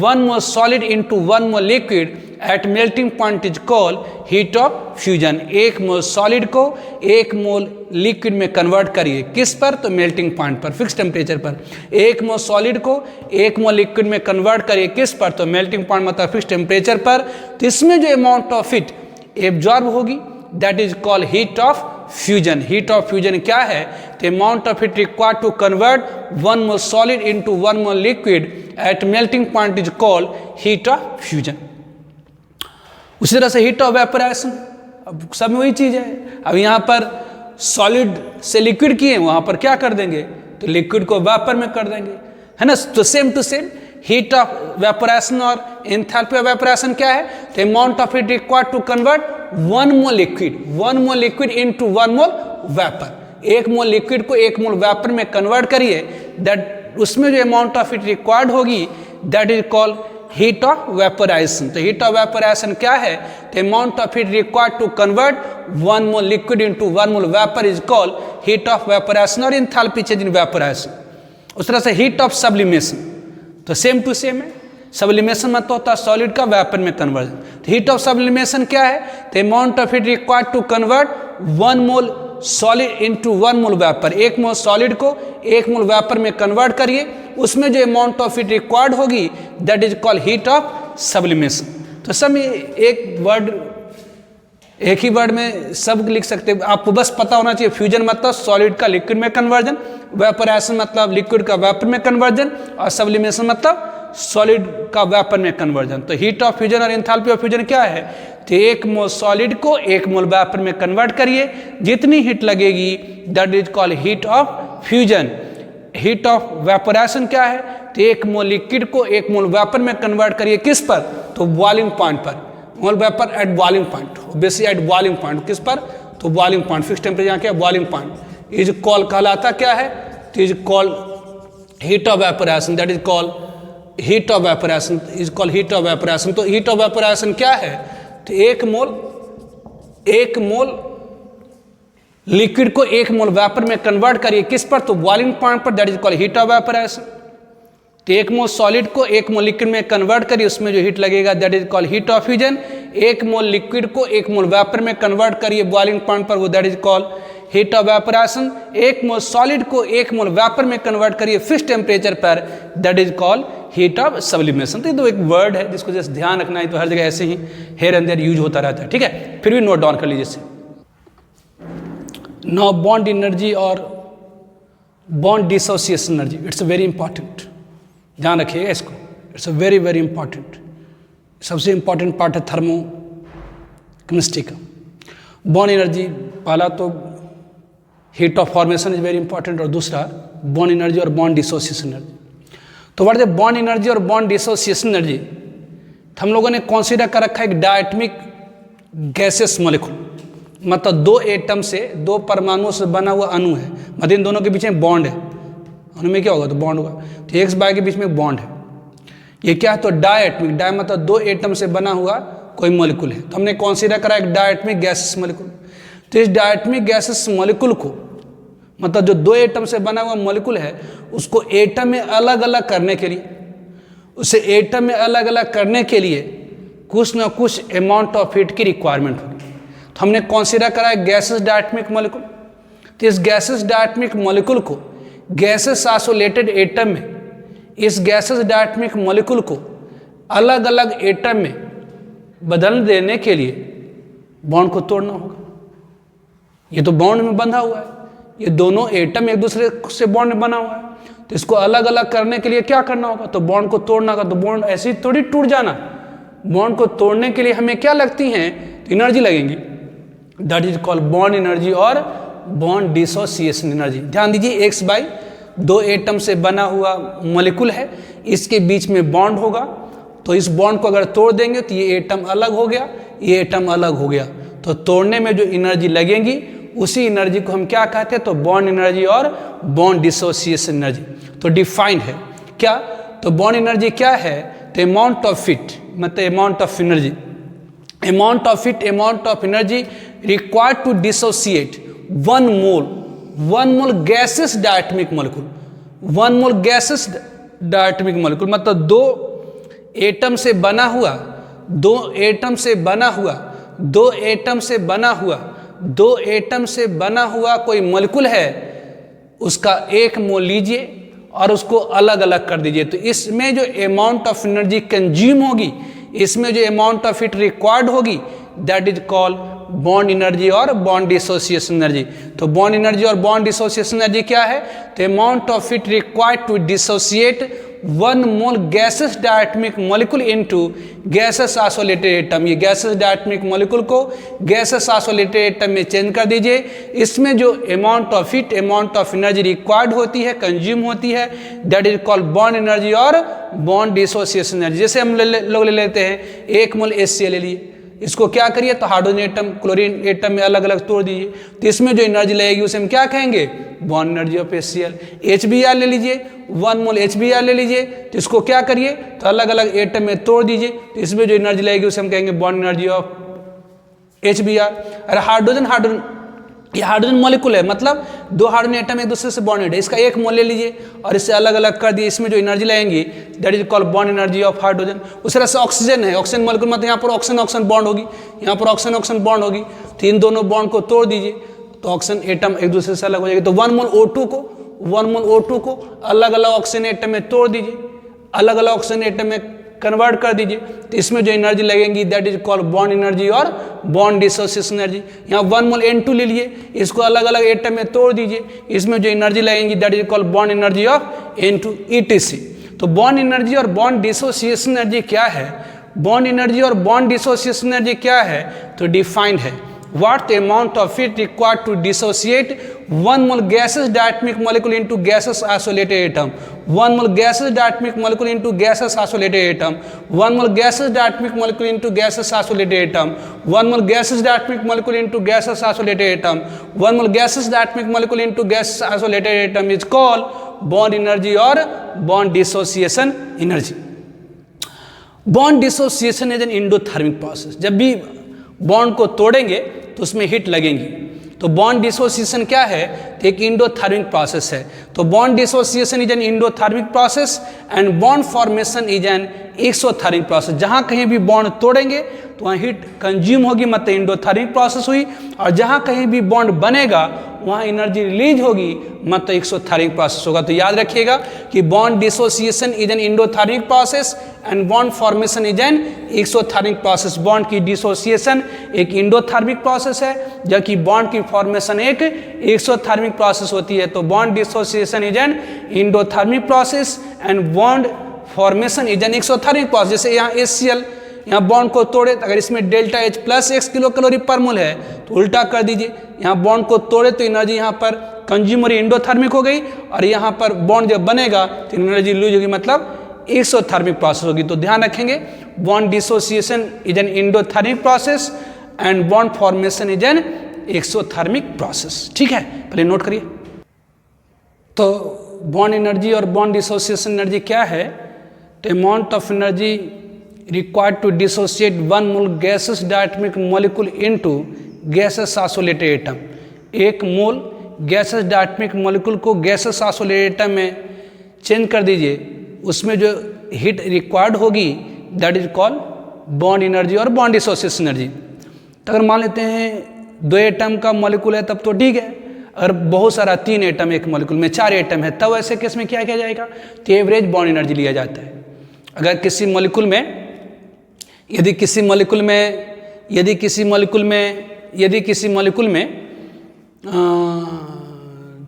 1 mole solid into 1 mole liquid at melting point is called heat of fusion. 1 mole solid को 1 मोल लिक्विड में कन्वर्ट करिए किस पर, तो मेल्टिंग पॉइंट पर, फिक्स टेम्परेचर पर। 1 मोल सॉलिड को 1 मोल लिक्विड में कन्वर्ट करिए किस पर, तो मेल्टिंग पॉइंट मतलब फिक्स टेम्परेचर पर। तो इसमें जो अमाउंट ऑफ हीट एब्जॉर्ब होगी that is called heat of fusion. Heat of fusion क्या है, the amount of heat required to convert 1 mole solid into 1 mole liquid at melting point is called heat of fusion. उसी तरह से हीट ऑफ वेपोराइजेशन, अब सब में वही चीज है। अब यहाँ पर सॉलिड से लिक्विड किए, वहां पर क्या कर देंगे, तो लिक्विड को वेपर में कर देंगे, है ना। तो same to same heat of vaporization और एंथैल्पी ऑफ वेपोराइजेशन क्या है, the amount of heat required to convert 1 mole liquid into 1 mole vapour. 1 mole liquid को 1 मोल वेपर में कन्वर्ट करिए, दैट उसमें जो अमाउंट ऑफ हीट रिक्वायर्ड होगी that is called heat of vaporization. तो हीट ऑफ वेपोराइजेशन क्या है, the amount of heat required to convert 1 mole liquid into 1 mole vapour is called heat of vaporization और एंथैल्पी चेंज इन वेपोराइजेशन। उस तरह से हीट ऑफ सब्लिमेशन, तो सेम टू सेम है। सब्लिमेशन मतलब होता है सॉलिड का वेपर में कन्वर्जन। तो हीट ऑफ सब्लिमेशन क्या है, the amount of heat required to convert 1 mole solid into 1 mole vapour. 1 mole solid को 1 मोल वेपर में कन्वर्ट करिए, उसमें जो अमाउंट ऑफ हीट रिक्वायर्ड होगी that is called heat of sublimation. तो सब एक वर्ड एक ही वर्ड में सब लिख सकते हैं। आपको बस पता होना चाहिए फ्यूजन मतलब सॉलिड का लिक्विड में कन्वर्जन, वेपोराइजेशन मतलब लिक्विड का वेपर में कन्वर्जन, और सब्लिमेशन मतलब सॉलिड का वेपर में कन्वर्जन। तो हीट ऑफ फ्यूजन और एंथैल्पी ऑफ फ्यूजन क्या है? तो 1 मोल सॉलिड को 1 मोल वेपर में कन्वर्ट करिए, जितनी हीट लगेगी that is called heat of fusion. Heat of vaporization क्या है? तो 1 मोल लिक्विड को 1 मोल वेपर में कन्वर्ट करिए, किस पर? तो बॉइलिंग पॉइंट पर, mole vapour at boiling point, basically at boiling point, किस पर? तो बॉइलिंग पॉइंट, फिक्स टेम्परेचर यहाँ क्या? Boiling point. इज कॉल कहलाता क्या है? तो is call heat of vaporisation, that is call heat of vaporisation, is call heat of vaporization. तो हीट ऑफ वेपोराइजेशन क्या है? तो 1 मोल लिक्विड को 1 मोल वेपर में कन्वर्ट करिए, किस पर? तो बॉइलिंग पॉइंट पर, that is called heat of vaporization. तो 1 मोल सॉलिड को 1 मोल लिक्विड में कन्वर्ट करिए, उसमें जो हीट लगेगा that is called heat of fusion. 1 mole liquid को 1 मोल वेपर में कन्वर्ट करिए बॉइलिंग पॉइंट पर, वो that is called heat of vaporisation. 1 mole solid को 1 मोल वेपर में कन्वर्ट करिए फिक्स टेम्परेचर पर, that is called heat of sublimation. तो ये तो एक वर्ड है जिसको जस्ट ध्यान रखना है, तो हर जगह ऐसे ही हेयर एंड देयर यूज होता रहता है, ठीक है। फिर भी नोट डाउन कर लीजिए इसे। नाउ बॉन्ड एनर्जी और bond dissociation energy, it's very important, ध्यान रखिएगा इसको, इट्स वेरी वेरी इंपॉर्टेंट। सबसे इंपॉर्टेंट पार्ट है थर्मो केमिस्ट्री का। बॉन्ड एनर्जी, पहला तो heat of formation is very important, और दूसरा बॉन्ड एनर्जी और बॉन्ड डिसोसिएशन एनर्जी। तो व्हाट इज बॉन्ड एनर्जी और बॉन्ड डिसोसिएशन एनर्जी? हम लोगों ने कंसीडर कर रखा है एक डायटमिक गैसेस मॉलिक्यूल, मतलब 2 एटम से, 2 परमाणुओं से बना हुआ अणु है, मतलब इन दोनों के बीच में बॉन्ड है। अणु में क्या होगा? तो बॉन्ड होगा। तो एक्स वाई के बीच में बॉन्ड है, ये क्या है? तो डायटमिक, डाय मतलब 2 एटम से बना हुआ कोई मॉलिक्यूल है, तो हमने कंसीडर करा एक डायटमिक गैसेस मॉलिक्यूल। तो इस डायटमिक गैसेस मॉलिक्यूल को, मतलब जो 2 एटम से बना हुआ मॉलिक्यूल है, उसको एटम में अलग अलग करने के लिए, उसे एटम में अलग अलग करने के लिए कुछ ना कुछ अमाउंट ऑफ हीट की रिक्वायरमेंट होगी। तो हमने कंसीडर करा है गैसेस डायटमिक मॉलिक्यूल। तो इस गैसेस डायटमिक मॉलिक्यूल को गैसेस आइसोलेटेड एटम में, इस गैसेस डायटमिक मॉलिक्यूल को अलग अलग एटम में बदल देने के लिए बॉन्ड को तोड़ना होगा। ये तो बॉन्ड में बंधा हुआ है, ये दोनों एटम एक दूसरे से बॉन्ड बना हुआ है, तो इसको अलग अलग करने के लिए क्या करना होगा? तो बॉन्ड को तोड़ना होगा। तो बॉन्ड ऐसे ही थोड़ी टूट जाना, बॉन्ड को तोड़ने के लिए हमें क्या लगती हैं? तो एनर्जी लगेंगी, that is called bond energy और बॉन्ड डिसोसिएशन एनर्जी। ध्यान दीजिए, एक्स बाई 2 एटम से बना हुआ मॉलिक्यूल है, इसके बीच में बॉन्ड होगा, तो इस बॉन्ड को अगर तोड़ देंगे तो ये एटम अलग हो गया, ये एटम अलग हो गया, तो तोड़ने में जो एनर्जी लगेंगी उसी एनर्जी को हम क्या कहते हैं? तो बॉन्ड एनर्जी और बॉन्ड डिसोसिएशन एनर्जी। तो डिफाइंड है क्या? तो बॉन्ड एनर्जी क्या है? तो अमाउंट ऑफ हीट, मतलब amount of energy, amount of heat, amount of energy required to dissociate 1 mole gases diatomic molecule, 1 mole gases diatomic molecule, मतलब 2 एटम से बना हुआ, 2 एटम से बना हुआ, 2 एटम से बना हुआ, 2 एटम से बना हुआ कोई मॉलिक्यूल है, उसका 1 मोल लीजिए और उसको अलग अलग कर दीजिए। तो इसमें जो अमाउंट ऑफ एनर्जी कंज्यूम होगी, इसमें जो अमाउंट ऑफ हीट रिक्वायर्ड होगी, that is called bond energy और बॉन्ड डिसोसिएशन एनर्जी। तो बॉन्ड एनर्जी और बॉन्ड डिसोसिएशन एनर्जी क्या है? तो amount of heat required to dissociate 1 mole gases diatomic molecule into gases isolated atom. ये गैसेस डायटमिक मॉलिक्यूल को गैसेस आइसोलेटेड एटम में चेंज कर दीजिए। इसमें जो amount of heat, amount of energy required होती है, कंज्यूम होती है, that is called bond energy और बॉन्ड डिसोसिएशन एनर्जी। जैसे हम लोग ले लेते हैं 1 मोल HCl ले लिए, इसको क्या करिए? तो हाइड्रोजन एटम, क्लोरीन एटम में अलग अलग तोड़ दीजिए, तो इसमें जो एनर्जी लगेगी उसे हम क्या कहेंगे? Bond energy of HCl। HBr ले लीजिए, 1 मोल HBr ले लीजिए, तो इसको क्या करिए? तो अलग अलग एटम में तोड़ दीजिए, तो इसमें जो एनर्जी लगेगी उसे हम कहेंगे बॉन्ड एनर्जी ऑफ HBr। अरे हाइड्रोजन, ये हाइड्रोजन मॉलिक्यूल है, मतलब 2 हाइड्रोजन एटम एक दूसरे से बॉन्डेड है, इसका 1 मोल ले लीजिए और इससे अलग अलग कर दिए, इसमें जो एनर्जी लगेंगी that is called bond energy of hydrogen. उस तरह से ऑक्सीजन है, ऑक्सीजन मॉलिक्यूल, मतलब यहाँ पर ऑक्सीजन बॉन्ड होगी, यहाँ पर ऑक्सीजन बॉन्ड होगी, तो इन दोनों बॉन्ड को तोड़ दीजिए, तो ऑक्सीजन एटम एक दूसरे से अलग हो जाएगी। तो 1 मोल O2 को अलग अलग ऑक्सीजन एटम में तोड़ दीजिए, अलग अलग ऑक्सीजन एटम में कन्वर्ट कर दीजिए, तो इसमें जो एनर्जी लगेंगी that is called bond energy और बॉन्ड डिसोसिएशन एनर्जी। यहाँ 1 मोल N2 ले लिए, इसको अलग अलग एटम में तोड़ दीजिए, इसमें जो एनर्जी लगेंगी that is called bond energy of N2 ETC। तो बॉन्ड एनर्जी और बॉन्ड डिसोसिएशन एनर्जी क्या है, बॉन्ड एनर्जी और बॉन्ड डिसोसिएशन एनर्जी क्या है, तो डिफाइंड है what the amount of heat required to dissociate 1 mole gaseous diatomic molecule into gaseous isolated atom, 1 mole gaseous diatomic molecule into gaseous isolated atom, 1 mole gaseous diatomic molecule into gaseous isolated atom, 1 mole gaseous diatomic molecule into gaseous isolated atom, 1 mole gaseous diatomic molecule into gaseous isolated atom is called bond energy or bond dissociation energy। Bond dissociation is an endothermic process. जब भी बॉन्ड को तोड़ेंगे तो उसमें हीट लगेंगी। तो बॉन्ड डिसोसिएशन क्या है, तो एक एंडोथर्मिक प्रोसेस है। तो bond dissociation is an endothermic process and bond formation is an exothermic process. जहाँ कहीं भी बॉन्ड तोड़ेंगे तो वहाँ हीट कंज्यूम होगी, मतलब एंडोथर्मिक प्रोसेस हुई, और जहाँ कहीं भी बॉन्ड बनेगा वहाँ एनर्जी रिलीज होगी, मतलब एक्सोथर्मिक प्रोसेस होगा। तो याद रखिएगा कि bond dissociation is an endothermic process and bond formation is an exothermic process. Bond की डिसोसिएशन एक एंडोथर्मिक प्रोसेस है, जबकि बॉन्ड की फॉर्मेशन एक एक्सोथर्मिक प्रोसेस होती है। तो bond dissociation is an endothermic process and bond formation is an exothermic process. जैसे यहाँ HCl, यहाँ बॉन्ड को तोड़े तो अगर इसमें delta H plus x kilo calorie पर मोल है तो उल्टा कर दीजिए, यहाँ बॉन्ड को तोड़े तो एनर्जी यहाँ पर कंज्यूमर एंडोथर्मिक हो गई, और यहाँ पर बॉन्ड जब बनेगा तो एनर्जी लूज होगी, मतलब एक्सोथर्मिक प्रोसेस होगी। तो ध्यान रखेंगे bond dissociation is an endothermic process and bond formation is an exothermic process. ठीक है, पहले नोट करिए। तो बॉन्ड एनर्जी और बॉन्ड डिसोसिएशन एनर्जी क्या है, तो amount of energy required to dissociate 1 mole gaseous diatomic molecule into gaseous isolated atom। एक मोल गैसेस डायटमिक मॉलिक्यूल को गैसेस आइसोलेटेड एटम में चेंज कर दीजिए, उसमें जो हीट रिक्वायर्ड होगी that is called bond energy और बॉन्ड डिसोसिएशन एनर्जी। तो अगर मान लेते हैं 2 एटम का मॉलिक्यूल है तब तो ठीक है, अगर बहुत सारा 3 एटम एक मॉलिक्यूल में 4 एटम है तब ऐसे केस में क्या किया जाएगा, तो एवरेज बॉन्ड एनर्जी लिया जाता है। अगर किसी मॉलिक्यूल में यदि किसी मॉलिक्यूल में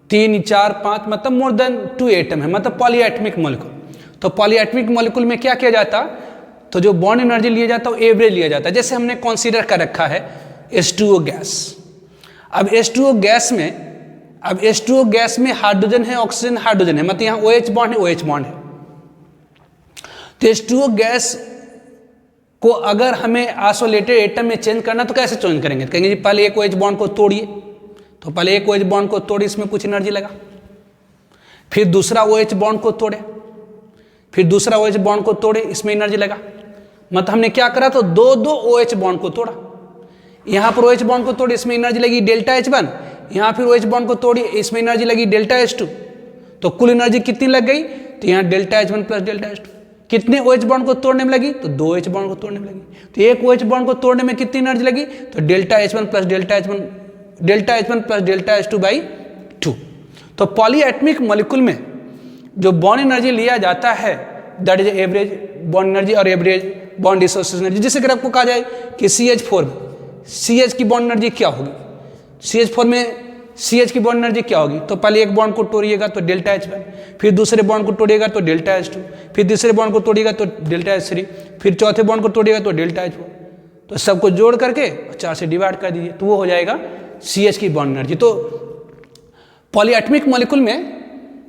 3, 4, 5 मतलब मोर देन 2 एटम है, मतलब पॉलीएटमिक मॉलिक्यूल। तो पॉलीएटमिक मॉलिक्यूल में क्या किया जाता, तो जो बॉन्ड एनर्जी लिया जाता है वो एवरेज लिया जाता है। जैसे हमने कंसीडर कर रखा है H2O गैस। अब H2O गैस में हाइड्रोजन है, ऑक्सीजन हाइड्रोजन है, मतलब यहाँ OH बॉन्ड है, OH बॉन्ड है। तो H2O गैस को अगर हमें आइसोलेटेड एटम में चेंज करना तो कैसे चेंज करेंगे, तो कहेंगे जी पहले एक OH बॉन्ड को तोड़िए, तो पहले एक OH बॉन्ड को तोड़िए, इसमें कुछ एनर्जी लगा, फिर दूसरा OH बॉन्ड को तोड़े, फिर दूसरा OH बॉन्ड को तोड़े, इसमें एनर्जी लगा। मतलब हमने क्या करा, तो 2 OH बॉन्ड को तोड़ा, यहाँ पर OH बॉन्ड को तोड़े, इसमें एनर्जी लगी डेल्टा H1, यहाँ फिर OH बॉन्ड को तोड़िए, इसमें एनर्जी लगी डेल्टा H2। तो कुल एनर्जी कितनी लग गई, तो यहाँ delta H1 plus delta H2। कितने OH बॉन्ड को तोड़ने में लगी, तो 2 OH बॉन्ड को तोड़ने में लगी। तो एक OH बॉन्ड को तोड़ने में कितनी एनर्जी लगी, तो delta H1 plus delta H2 by 2। तो पॉलीएटमिक मॉलिक्यूल में जो बॉन्ड एनर्जी लिया जाता है that is average bond energy और एवरेज बॉन्ड डिसोसिएशन एनर्जी। जैसे अगर आपको कहा जाए कि CH4 में CH की बॉन्ड एनर्जी क्या होगी, CH4 में CH की बॉन्ड एनर्जी क्या होगी, तो पहले एक बॉन्ड को तोड़िएगा तो डेल्टा H1, फिर दूसरे बॉन्ड को तोड़िएगा तो डेल्टा H2, फिर तीसरे बॉन्ड को तोड़िएगा तो डेल्टा H3, फिर चौथे बॉन्ड को तोड़िएगा तो डेल्टा H4। तो सबको जोड़ करके 4 से डिवाइड कर दीजिए तो वो हो जाएगा CH की बॉन्ड एनर्जी। तो पॉलीएटमिक मॉलिक्यूल में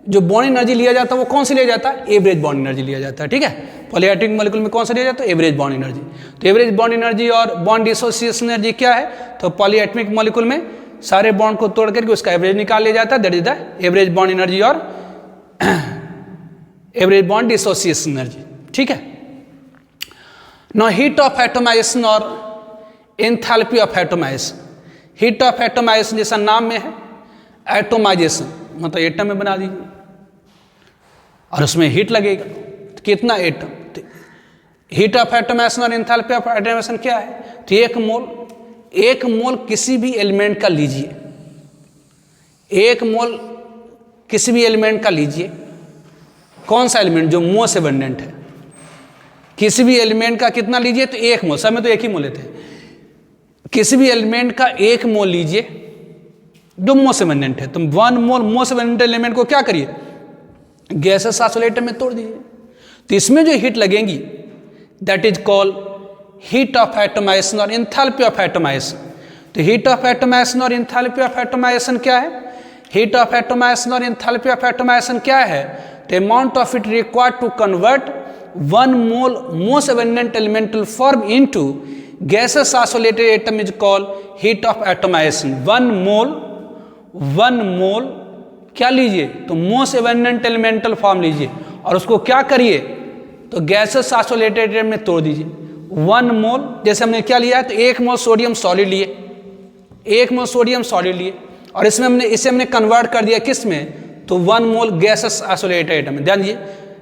जो बॉन्ड एनर्जी लिया जाता है वो कौन से लिया जाता है, एवरेज बॉन्ड एनर्जी लिया जाता है। ठीक है, पॉलीएटमिक मॉलिक्यूल में कौन सा लिया जाता है, एवरेज बॉन्ड एनर्जी। तो एवरेज बॉन्ड एनर्जी और बॉन्ड डिसोसिएशन एनर्जी क्या है, तो पॉलीएटमिक मॉलिक्यूल में सारे बॉन्ड को तोड़ करके उसका एवरेज निकाल लिया जाता है, that is the average bond energy और एवरेज बॉन्ड डिसोसिएशन एनर्जी। ठीक है, नाउ हीट ऑफ एटोमाइजेशन और enthalpy of atomisation. Heat of atomisation जैसा नाम में है, एटोमाइजेशन मतलब एटम में बना दीजिए और उसमें हीट लगेगा, तो कितना एटम। तो हीट ऑफ एटोमाइजेशन और एंथैल्पी ऑफ एटोमाइजेशन क्या है, तो एक मोल किसी भी एलिमेंट का लीजिए, एक मोल किसी भी एलिमेंट का लीजिए, कौन सा एलिमेंट जो मोस्ट एबंडेंट है, किसी भी एलिमेंट का कितना लीजिए तो 1 मोल, सब में तो 1 ही मोल लेते हैं। किसी भी एलिमेंट का 1 मोल लीजिए जो मोस्ट एबंडेंट है, तो 1 मोल मोस्ट एबंडेंट एलिमेंट को क्या करिए, गैसेस आइसोलेटर में तोड़ दीजिए। तो इसमें जो हीट लगेंगी that is called heat of atomization और एंथैल्पी ऑफ एटमाइजेशन। तो हीट ऑफ एटमाइजेशन और एंथैल्पी ऑफ एटमाइजेशन क्या है? हीट ऑफ एटमाइजेशन और एंथैल्पी ऑफ एटमाइजेशन क्या है? तो amount of it required to convert 1 mole most abundant elemental form into gases isolated atom is called heat of atomization. 1 mole क्या लीजिए तो मोस्ट एबंडेंट एलिमेंटल फॉर्म लीजिए और उसको क्या करिए तो गैसेस आइसोलेटेड एटम में तोड़ दीजिए। 1 मोल जैसे हमने क्या लिया है तो 1 मोल सोडियम सॉलिड लिए, 1 मोल सोडियम सॉलिड लिए और इसमें इसे हमने कन्वर्ट कर दिया किस में, तो 1 मोल गैसेस आइसोलेटेड एटम में। ध्यान दीजिए,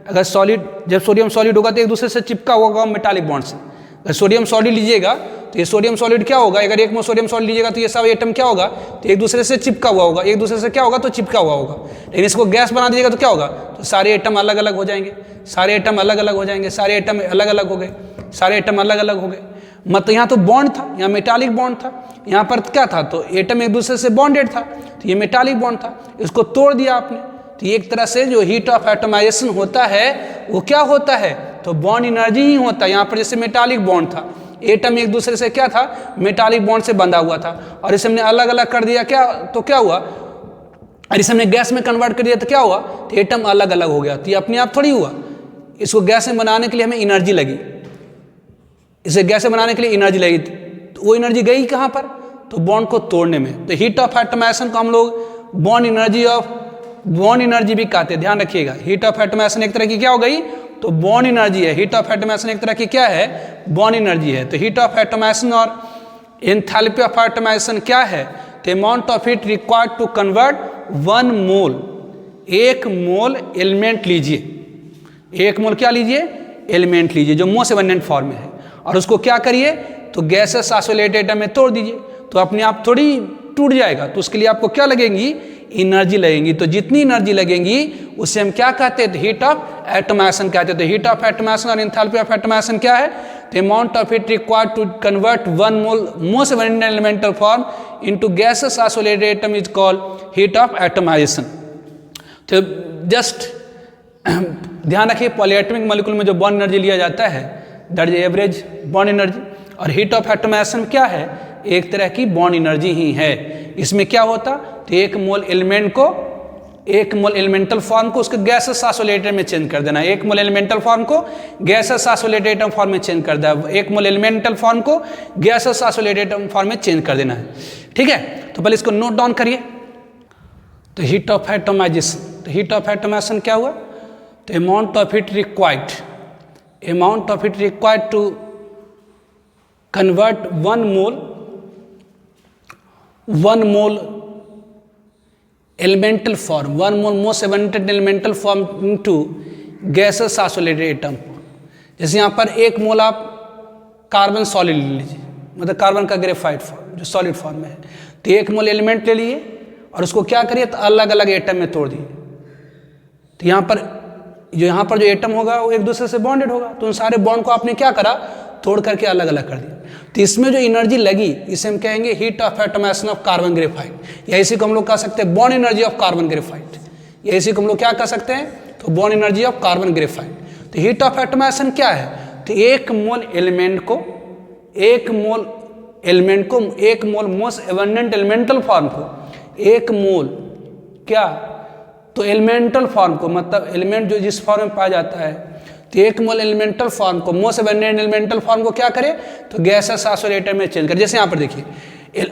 अगर सॉलिड जब सोडियम सॉलिड होगा तो एक दूसरे से चिपका होगा मेटालिक बॉन्ड से। अगर सोडियम सॉलिड लीजिएगा तो ये सोडियम सॉलिड क्या होगा, अगर 1 मोल सोडियम सॉलिड लीजिएगा तो ये सब एटम क्या होगा तो एक दूसरे से चिपका हुआ होगा, एक दूसरे से क्या होगा तो चिपका हुआ होगा। लेकिन इसको गैस बना दीजिएगा तो क्या होगा, तो सारे एटम अलग अलग हो जाएंगे, सारे एटम अलग अलग हो जाएंगे, सारे एटम अलग अलग हो गए, सारे एटम अलग अलग हो गए। मतलब यहाँ तो बॉन्ड था, यहाँ मेटालिक बॉन्ड था, यहाँ पर क्या था तो एटम एक दूसरे से बॉन्डेड था, तो ये मेटालिक बॉन्ड था, इसको तोड़ दिया आपने। तो एक तरह से जो हीट ऑफ एटमाइजेशन होता है वो क्या होता है तो बॉन्ड एनर्जी ही होता है। यहाँ पर जैसे मेटालिक बॉन्ड था, एटम एक दूसरे से क्या था मेटालिक बॉन्ड से बंधा हुआ था और इसे हमने अलग अलग कर दिया, क्या तो क्या हुआ, और इसे हमने गैस में कन्वर्ट कर दिया तो क्या हुआ तो एटम अलग अलग हो गया। तो ये अपने आप थोड़ी हुआ, इसको गैस में बनाने के लिए हमें एनर्जी लगी, इसे गैस में बनाने के लिए एनर्जी लगी, तो वो एनर्जी गई कहाँ पर तो बॉन्ड को तोड़ने में। तो हीट ऑफ एटमाइजेशन को हम लोग बॉन्ड एनर्जी भी कहते हैं, ध्यान रखिएगा। हीट ऑफ एटमाइजेशन एक तरह की क्या हो गई तो बॉन्ड एनर्जी है, हीट ऑफ एटमाइजेशन एक तरह की क्या है बॉन्ड एनर्जी है। तो हीट ऑफ एटमाइजेशन और एंथैल्पी ऑफ एटमाइजेशन क्या है तो amount of heat required to convert 1 mole, 1 mole element लीजिए, 1 मोल क्या लीजिए एलिमेंट लीजिए जो मोस्ट एबंडेंट फॉर्म में है और उसको क्या करिए तो गैसेस आइसोलेटेड एटम में तोड़ दीजिए। तो अपने आप थोड़ी टूट जाएगा, तो उसके लिए आपको क्या लगेंगी एनर्जी लगेंगी। तो जितनी एनर्जी लगेंगी उसे हम क्या कहते हैं तो हीट ऑफ एटमाइजेशन कहते हैं। तो हीट ऑफ एटमाइजेशन और एंथैल्पी ऑफ एटमाइजेशन क्या है तो amount of heat required to convert 1 mole most abundant elemental form into gases isolated atom is called heat of atomization. तो जस्ट ध्यान रखिए पॉलीएटॉमिक मॉलिक्यूल में जो बॉन्ड एनर्जी लिया जाता है that is average bond energy, और हीट ऑफ एटमाइजेशन क्या है एक तरह की बॉन्ड एनर्जी ही है। इसमें क्या होता तो 1 मोल एलिमेंट को 1 मोल एलिमेंटल फॉर्म को उसके गैसेस आइसोलेटेड में चेंज कर देना है, 1 मोल एलिमेंटल फॉर्म को गैसेस आइसोलेटेड फॉर्म में चेंज कर देना है, 1 मोल एलिमेंटल फॉर्म को गैसेस आइसोलेटेड फॉर्म में चेंज कर देना है। ठीक है, तो पहले इसको नोट डाउन करिए। तो हीट ऑफ एटमाइजेशन, तो हीट ऑफ एटमाइजेशन क्या हुआ तो amount of heat required to convert 1 mole elemental form, 1 mole most abundant elemental form into gases isolated atom. जैसे यहाँ पर 1 मोल आप कार्बन सॉलिड ले लीजिए, मतलब कार्बन का ग्रेफाइट फॉर्म जो सॉलिड फॉर्म में है, तो 1 मोल एलिमेंट ले लिए और उसको क्या करिए तो अलग अलग एटम में तोड़ दिए। तो यहाँ पर जो एटम होगा वो एक दूसरे से बॉन्डेड होगा, तो उन सारे बॉन्ड को आपने क्या करा तोड़ करके अलग अलग कर दिया। तो इसमें जो एनर्जी लगी इसे हम कहेंगे heat of atomization of carbon graphite, या इसी को हम लोग कह सकते हैं bond energy of carbon graphite, या इसी को हम लोग क्या कह सकते हैं तो bond energy of carbon graphite. तो हीट ऑफ एटमाइजेशन क्या है तो 1 मोल एलिमेंट को 1 mole most abundant elemental form को 1 मोल क्या तो एलिमेंटल फॉर्म को, मतलब एलिमेंट जो जिस फॉर्म में पाया जाता है, तो 1 मोल एलिमेंटल फॉर्म को मोस्ट एबंडेंट एलिमेंटल फॉर्म को क्या करे तो गैसेस आइसोलेटेड में चेंज करे। जैसे यहाँ पर देखिए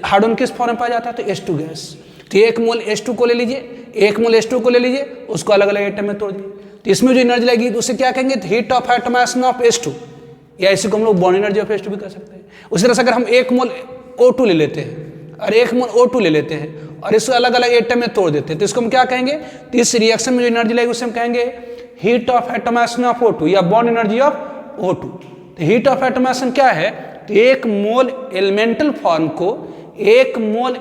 हार्डन किस फॉर्म में पाया जाता है तो H2 गैस, तो 1 मोल H2 को ले लीजिए, 1 मोल H2 को ले लीजिए, उसको अलग अलग एटम में तोड़ दीजिए। तो इसमें जो एनर्जी लगेगी तो उसे क्या कहेंगे तो heat of atomization of H2, या इसी को हम लोग बॉन्ड एनर्जी ऑफ H2 भी कर सकते हैं। उसी तरह से अगर हम 1 मोल O2 ले लेते हैं और 1 मोल O2 ले लेते हैं और इसको अलग अलग एटम में तोड़ देते हैं तो इसको हम क्या कहेंगे तो इस रिएक्शन में जो एनर्जी लगेगी उसे हम कहेंगे heat of atomization of O2 या बॉन्ड एनर्जी ऑफ O2। तो हीट ऑफ एटमाइजेशन क्या है तो 1 मोल एलिमेंटल फॉर्म को 1 मोल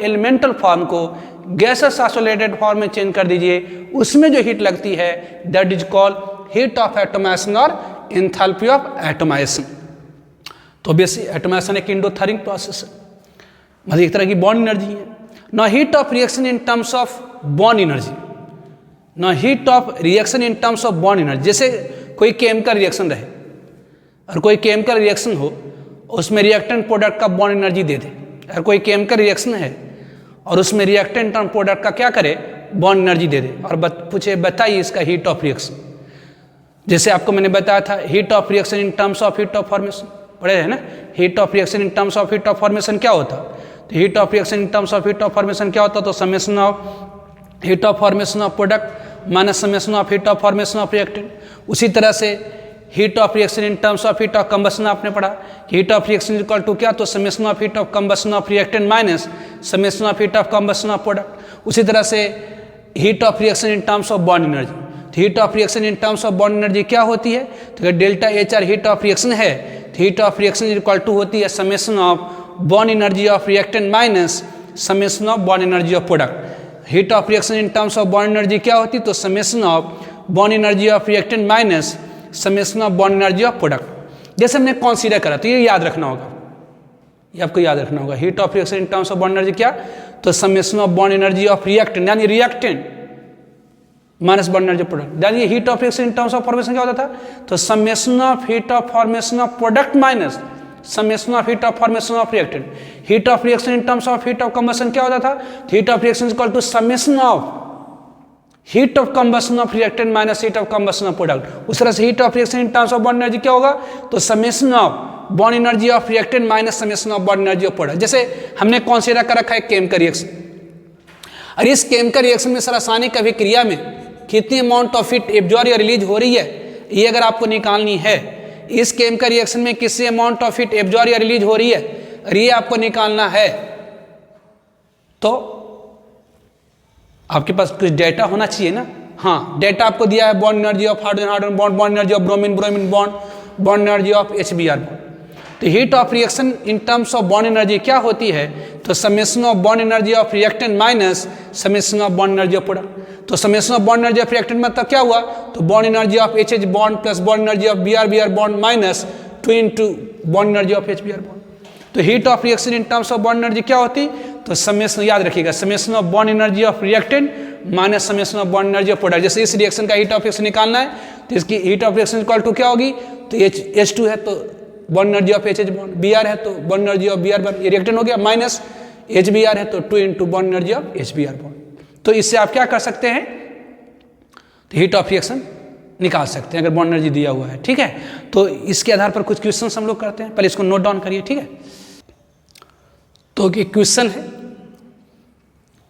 एलिमेंटल फॉर्म को गैसेस आइसोलेटेड फॉर्म में चेंज कर दीजिए, उसमें जो हीट लगती है that is called heat of atomization और एंथैल्पी ऑफ एटोमाइजेशन। तो बेसिक एटोमाइजेशन एक इंडोथर्मिक प्रोसेस है, मतलब एक तरह की बॉन्ड एनर्जी है। ना heat of reaction in terms of bond energy, ना heat of reaction in terms of bond energy. जैसे कोई केमिकल रिएक्शन रहे और कोई केमिकल रिएक्शन हो, उसमें रिएक्टेंट प्रोडक्ट का बॉन्ड एनर्जी दे दे। अगर कोई केमिकल रिएक्शन है और उसमें रिएक्टेंट और प्रोडक्ट का क्या करे, बॉन्ड एनर्जी दे दे, और पूछे बताइए इसका हीट ऑफ रिएक्शन। जैसे आपको मैंने बताया था heat of reaction in terms of heat of formation, पढ़े है ना। Heat of reaction in terms of heat of formation क्या होता, तो heat of reaction in terms of heat of formation क्या होता, तो summation of heat of formation of product minus summation of heat of formation of reactant. उसी तरह से heat of reaction in terms of heat of combustion आपने पढ़ा, heat of reaction equal to क्या, तो summation of heat of combustion of reactant minus summation of heat of combustion of product. उसी तरह से heat of reaction in terms of bond energy, तो heat of reaction in terms of bond energy क्या होती है, तो अगर delta H R heat of reaction है, तो heat of reaction equal to होती है summation of bond energy of reactant minus summation of bond energy of product. Heat of reaction in terms of bond energy क्या होती है, तो summation of bond energy of reactant minus summation of bond energy of product. जैसे हमने कंसीडर करा, तो ये याद रखना होगा, ये आपको याद रखना होगा। Heat of reaction in terms of bond energy क्या, तो summation of bond energy of reactant, यानी reactant minus bond energy of product. यानी heat of reaction in terms of formation क्या होता था, तो summation of heat of formation of product minus summation of heat of formation of reactant. Heat of reaction in terms of heat of combustion क्या होता था, heat of reaction equal to summation of heat of combustion of reactant minus heat of combustion of product. उस तरह से heat of reaction in terms of bond energy क्या होगा, तो summation of bond energy of reactant minus summation of bond energy of product. जैसे हमने कंसीडर कर रखा है केमिकल रिएक्शन, और इस केमिकल रिएक्शन में सर रासायनिक अभिक्रिया में कितनी अमाउंट ऑफ हीट एब्जॉर्ब या रिलीज हो रही है, ये अगर आपको निकालनी है, इस केमिकल रिएक्शन में किसी अमाउंट ऑफ हीट एब्जॉर्ब या रिलीज हो रही है, और ये आपको निकालना है, तो आपके पास कुछ डेटा होना चाहिए ना। हाँ, डेटा आपको दिया है bond energy of hydrogen hydrogen bond, bond energy of bromine bromine bond, bond energy of HBr bond. तो heat of reaction in terms of bond energy क्या होती है, तो summation of bond energy of reactant minus summation of bond energy of product. तो summation of bond energy of reactant मतलब क्या हुआ, तो bond energy of HH bond plus bond energy of Br bond minus 2 into bond energy of HBr bond. तो heat of reaction in terms of bond energy क्या होती, तो समेशन, याद रखिएगा, summation of bond energy of reactant minus summation of bond energy of product. जैसे इस रिएक्शन का हीट ऑफ रिएक्शन निकालना है, तो इसकी heat of reaction equal to क्या होगी, तो H2 है तो bond energy of HH bond, Br है तो bond energy of Br bond, ये रिएक्टेंट हो गया, माइनस HBr है तो 2 into bond energy of HBr bond. तो इससे आप क्या कर सकते हैं, तो हीट ऑफ रिएक्शन निकाल सकते हैं अगर बॉन्ड एनर्जी दिया हुआ है, ठीक है। तो इसके आधार पर कुछ क्वेश्चन हम लोग करते हैं, पहले इसको नोट डाउन करिए, ठीक है। तो क्वेश्चन है,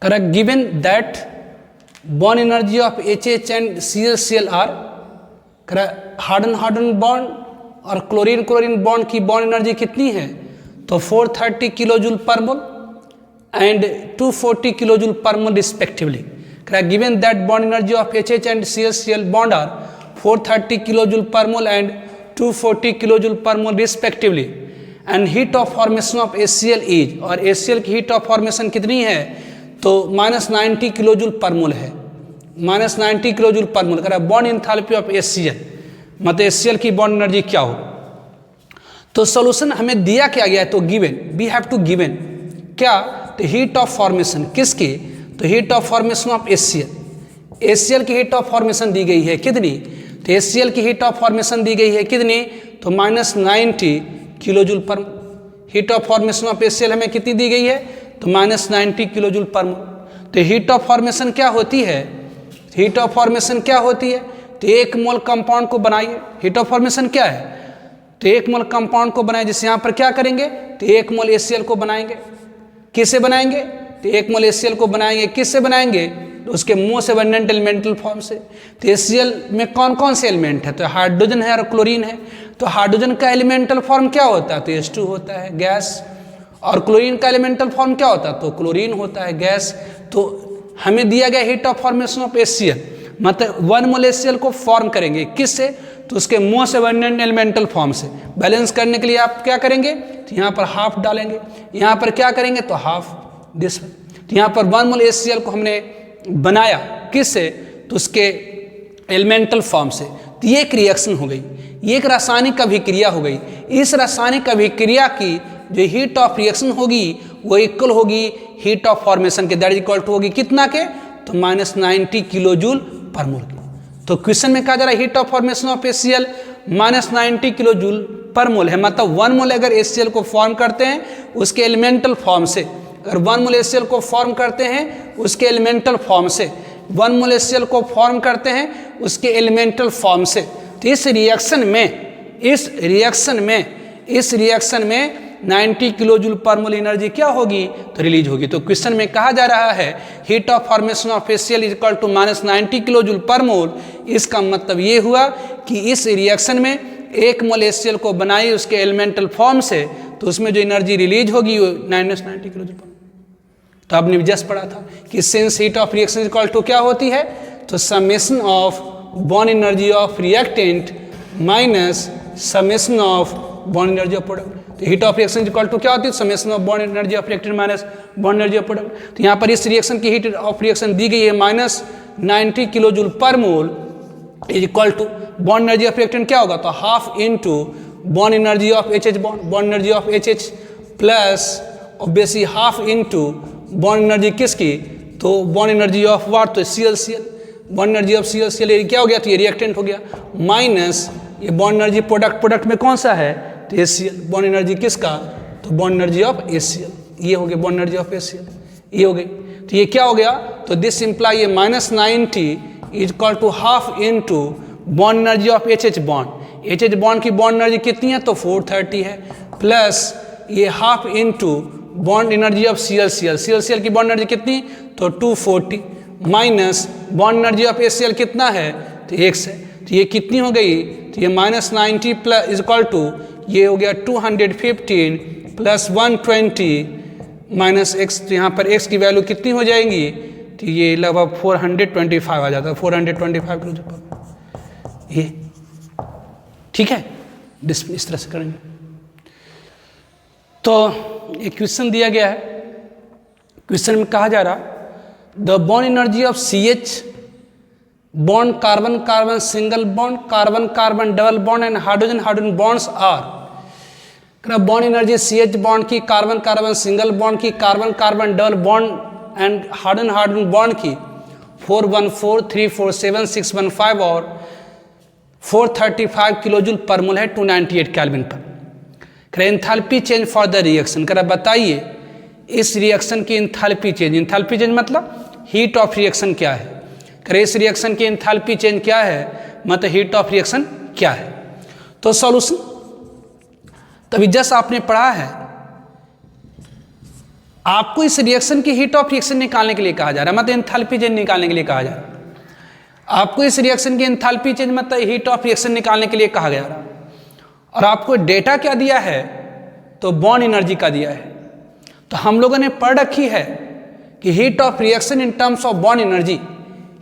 correct, given that bond energy of HH and ClCl are, hydrogen hydrogen bond और क्लोरीन क्लोरीन बॉन्ड की बॉन्ड एनर्जी कितनी है, तो 430 kilo joule per mole and 240 kilo joule per mole respectively. Given that bond energy of HH and ClCl bond are 430 kilo joule per mole and 240 kilo joule per mole respectively, and heat of formation of HCl is, और HCl की हीट ऑफ फॉर्मेशन कितनी है, तो -90 किलो जूल पर मोल है, -90 kilo joule per mole. Bond enthalpy of HCl मतलब HCl की बॉन्ड एनर्जी क्या हो। तो सॉल्यूशन हमें दिया क्या गया है, तो given, we have to given क्या, तो हीट ऑफ फॉर्मेशन किसकी, तो heat of formation of HCl की हीट ऑफ फॉर्मेशन दी गई है कितनी, तो HCl की हीट ऑफ फॉर्मेशन दी गई है कितनी, तो -90 किलो जूल पर। Heat of formation of HCl हमें कितनी दी गई है, तो -90 किलो जूल पर मोल। तो हीट ऑफ फॉर्मेशन क्या होती है, हीट ऑफ फॉर्मेशन क्या होती है, तो एक मोल कंपाउंड को बनाइए, हीट ऑफ फॉर्मेशन क्या है, तो एक मोल कंपाउंड को बनाए, जिससे यहाँ पर क्या करेंगे, तो एक मोल HCl को बनाएंगे, किससे बनाएंगे, तो एक मोल HCl को बनाएंगे, किससे बनाएंगे, तो उसके मोस्ट एबंडेंट एलिमेंटल फॉर्म से। तो HCl में कौन कौन से एलिमेंट है, तो हाइड्रोजन है और क्लोरीन है। तो हाइड्रोजन का एलिमेंटल फॉर्म क्या होता है, तो H2 होता है गैस, और क्लोरीन का एलिमेंटल फॉर्म क्या होता है, तो क्लोरीन होता है गैस। तो हमें दिया गया heat of formation of HCl, मतलब 1 मोल HCl को फॉर्म करेंगे किससे, तो उसके मोस्ट एबंडेंट एलिमेंटल फॉर्म से। बैलेंस करने के लिए आप क्या करेंगे, तो यहाँ पर हाफ डालेंगे, यहाँ पर क्या करेंगे, तो हाफ दिस। तो यहाँ पर 1 मोल HCl को हमने बनाया किससे, तो उसके एलिमेंटल फॉर्म से। तो ये एक रिएक्शन हो गई, ये एक रासायनिक अभिक्रिया हो गई। इस रासायनिक अभिक्रिया की जो हीट ऑफ रिएक्शन होगी वो इक्वल होगी हीट ऑफ फॉर्मेशन के, दैट इज इक्वल टू होगी कितना के, तो -90 किलो जूल पर मोल की। तो क्वेश्चन में कहा जा रहा है heat of formation of HCl -90 kilo joule per mole है, मतलब 1 मोल अगर HCl को फॉर्म करते हैं उसके एलिमेंटल फॉर्म से, अगर 1 मोल HCl को फॉर्म करते हैं उसके एलिमेंटल फॉर्म से, 1 मोल HCl को फॉर्म करते हैं उसके एलिमेंटल फॉर्म से, तो इस रिएक्शन में 90 किलो जूल पर मोल एनर्जी क्या होगी, तो रिलीज होगी। तो क्वेश्चन में कहा जा रहा है heat of formation of HCl is equal to -90 kilo joule per mole. इसका मतलब ये हुआ कि इस रिएक्शन में 1 मोल HCl को बनाई उसके एलिमेंटल फॉर्म से, तो उसमें जो एनर्जी रिलीज होगी वो -90 किलो जूल पर। तो आपने जस्ट पढ़ा था कि since heat of reaction is equal to क्या होती है, तो summation of bond energy of reactant minus summation of bond energy of product. तो heat of reaction equal to क्या होती है, summation of bond energy of reactant minus bond energy of product. तो यहाँ पर इस रिएक्शन की हीट ऑफ रिएक्शन दी गई है -90 kilo joule per mole is equal to bond energy of reactant क्या होगा, तो half into bond energy of HH bond energy of HH plus obviously half into bond energy किसकी, तो बॉन्ड एनर्जी ऑफ वाट, तो ClCl, bond energy of ClCl क्या हो गया, तो ये रिएक्टेंट हो गया, माइनस ये बॉन्ड एनर्जी प्रोडक्ट में कौन सा है, तो HCl, बॉन्ड एनर्जी किसका, तो बॉन्ड एनर्जी ऑफ HCl, ये हो गया बॉन्ड एनर्जी ऑफ HCl, ये हो गई। तो ये क्या हो गया, तो दिस इम्प्लाई ये -90 is equal to half into bond energy of HH bond की बॉन्ड एनर्जी कितनी है, तो 430 है, प्लस ये half into bond energy of ClCl की बॉन्ड एनर्जी कितनी, तो 240 minus bond energy of HCl कितना है, तो 1 है। तो ये कितनी हो गई, तो ये -90 प्लस इज इक्वल टू ये हो गया 215 प्लस 120 माइनस x, तो यहाँ पर x की वैल्यू कितनी हो जाएंगी, तो ये लगभग 425 आ जाता है, 425 किलो जूल, ये ठीक है। इस तरह से करेंगे। तो एक क्वेश्चन दिया गया है, क्वेश्चन में कहा जा रहा the bond energy of CH bond carbon carbon single bond carbon carbon double bond and hydrogen hydrogen bonds are, bond energy CH bond की, कार्बन कार्बन सिंगल बॉन्ड की, carbon carbon double bond and hydrogen hydrogen bond की 414, 347, 615 और 435 किलो जूल पर मोल है 298 केल्विन पर। Enthalpy change for the reaction, बताइए इस रिएक्शन की एंथैल्पी चेंज मतलब हीट ऑफ रिएक्शन क्या है, इस रिएक्शन की एंथैल्पी चेंज क्या है, मतलब हीट ऑफ रिएक्शन क्या है। तो सॉल्यूशन तभी जस्ट आपने पढ़ा है, आपको इस रिएक्शन की हीट ऑफ रिएक्शन निकालने के लिए कहा जा रहा है, मतलब एंथैल्पी चेंज निकालने के लिए कहा जा रहा है। आपको इस रिएक्शन की एंथैल्पी चेंज मतलब हीट ऑफ रिएक्शन निकालने के लिए कहा गया रहा, और आपको डेटा क्या दिया है, तो बॉन्ड एनर्जी का दिया है। तो हम लोगों ने पढ़ रखी है कि heat of reaction in terms of bond energy,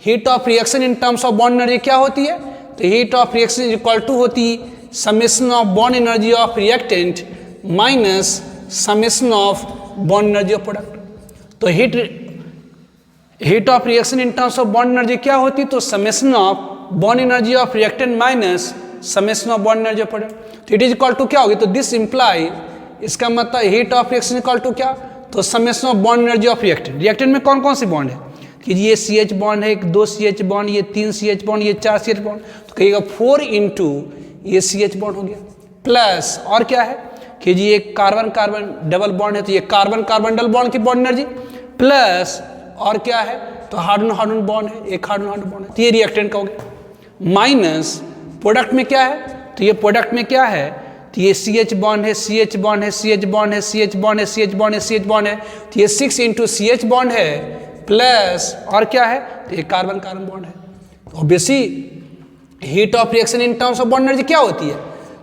heat of reaction in terms of bond energy क्या होती है, तो heat of reaction is equal to होती summation of bond energy of reactant minus summation of bond energy of product. तो heat of reaction in terms of bond energy क्या होती, तो summation of bond energy of reactant minus summation of bond energy of product. तो इट इज इक्वल टू क्या होगी, तो दिस इम्प्लाई, इसका मतलब heat of reaction equal to क्या, तो summation of bond energy of reactant. Reactant में कौन कौन सी बॉन्ड है, कि ये CH बॉन्ड है, 2 CH बॉन्ड, ये 3 CH बॉन्ड, ये 4 CH बॉन्ड, तो कहिएगा 4 इंटू ये CH बॉन्ड हो गया, प्लस और क्या है कि जी एक कार्बन कार्बन डबल बॉन्ड है, तो ये कार्बन कार्बन डबल बॉन्ड की बॉन्ड एनर्जी, प्लस और क्या है, तो हाइड्रोजन हाइड्रोजन बॉन्ड है, एक हाइड्रोजन हाइड्रोजन बॉन्ड है, तो ये रिएक्टेंट का हो गया, माइनस प्रोडक्ट में क्या है, तो ये प्रोडक्ट में क्या है, तो ये CH बॉन्ड है, CH बॉन्ड है, CH बॉन्ड है, CH बॉन्ड है, CH बॉन्ड है, CH बॉन्ड है, तो ये 6 इंटू CH बॉन्ड है, प्लस और क्या है, तो ये कार्बन कार्बन बॉन्ड है। Obviously heat of reaction in terms of bond energy क्या होती है,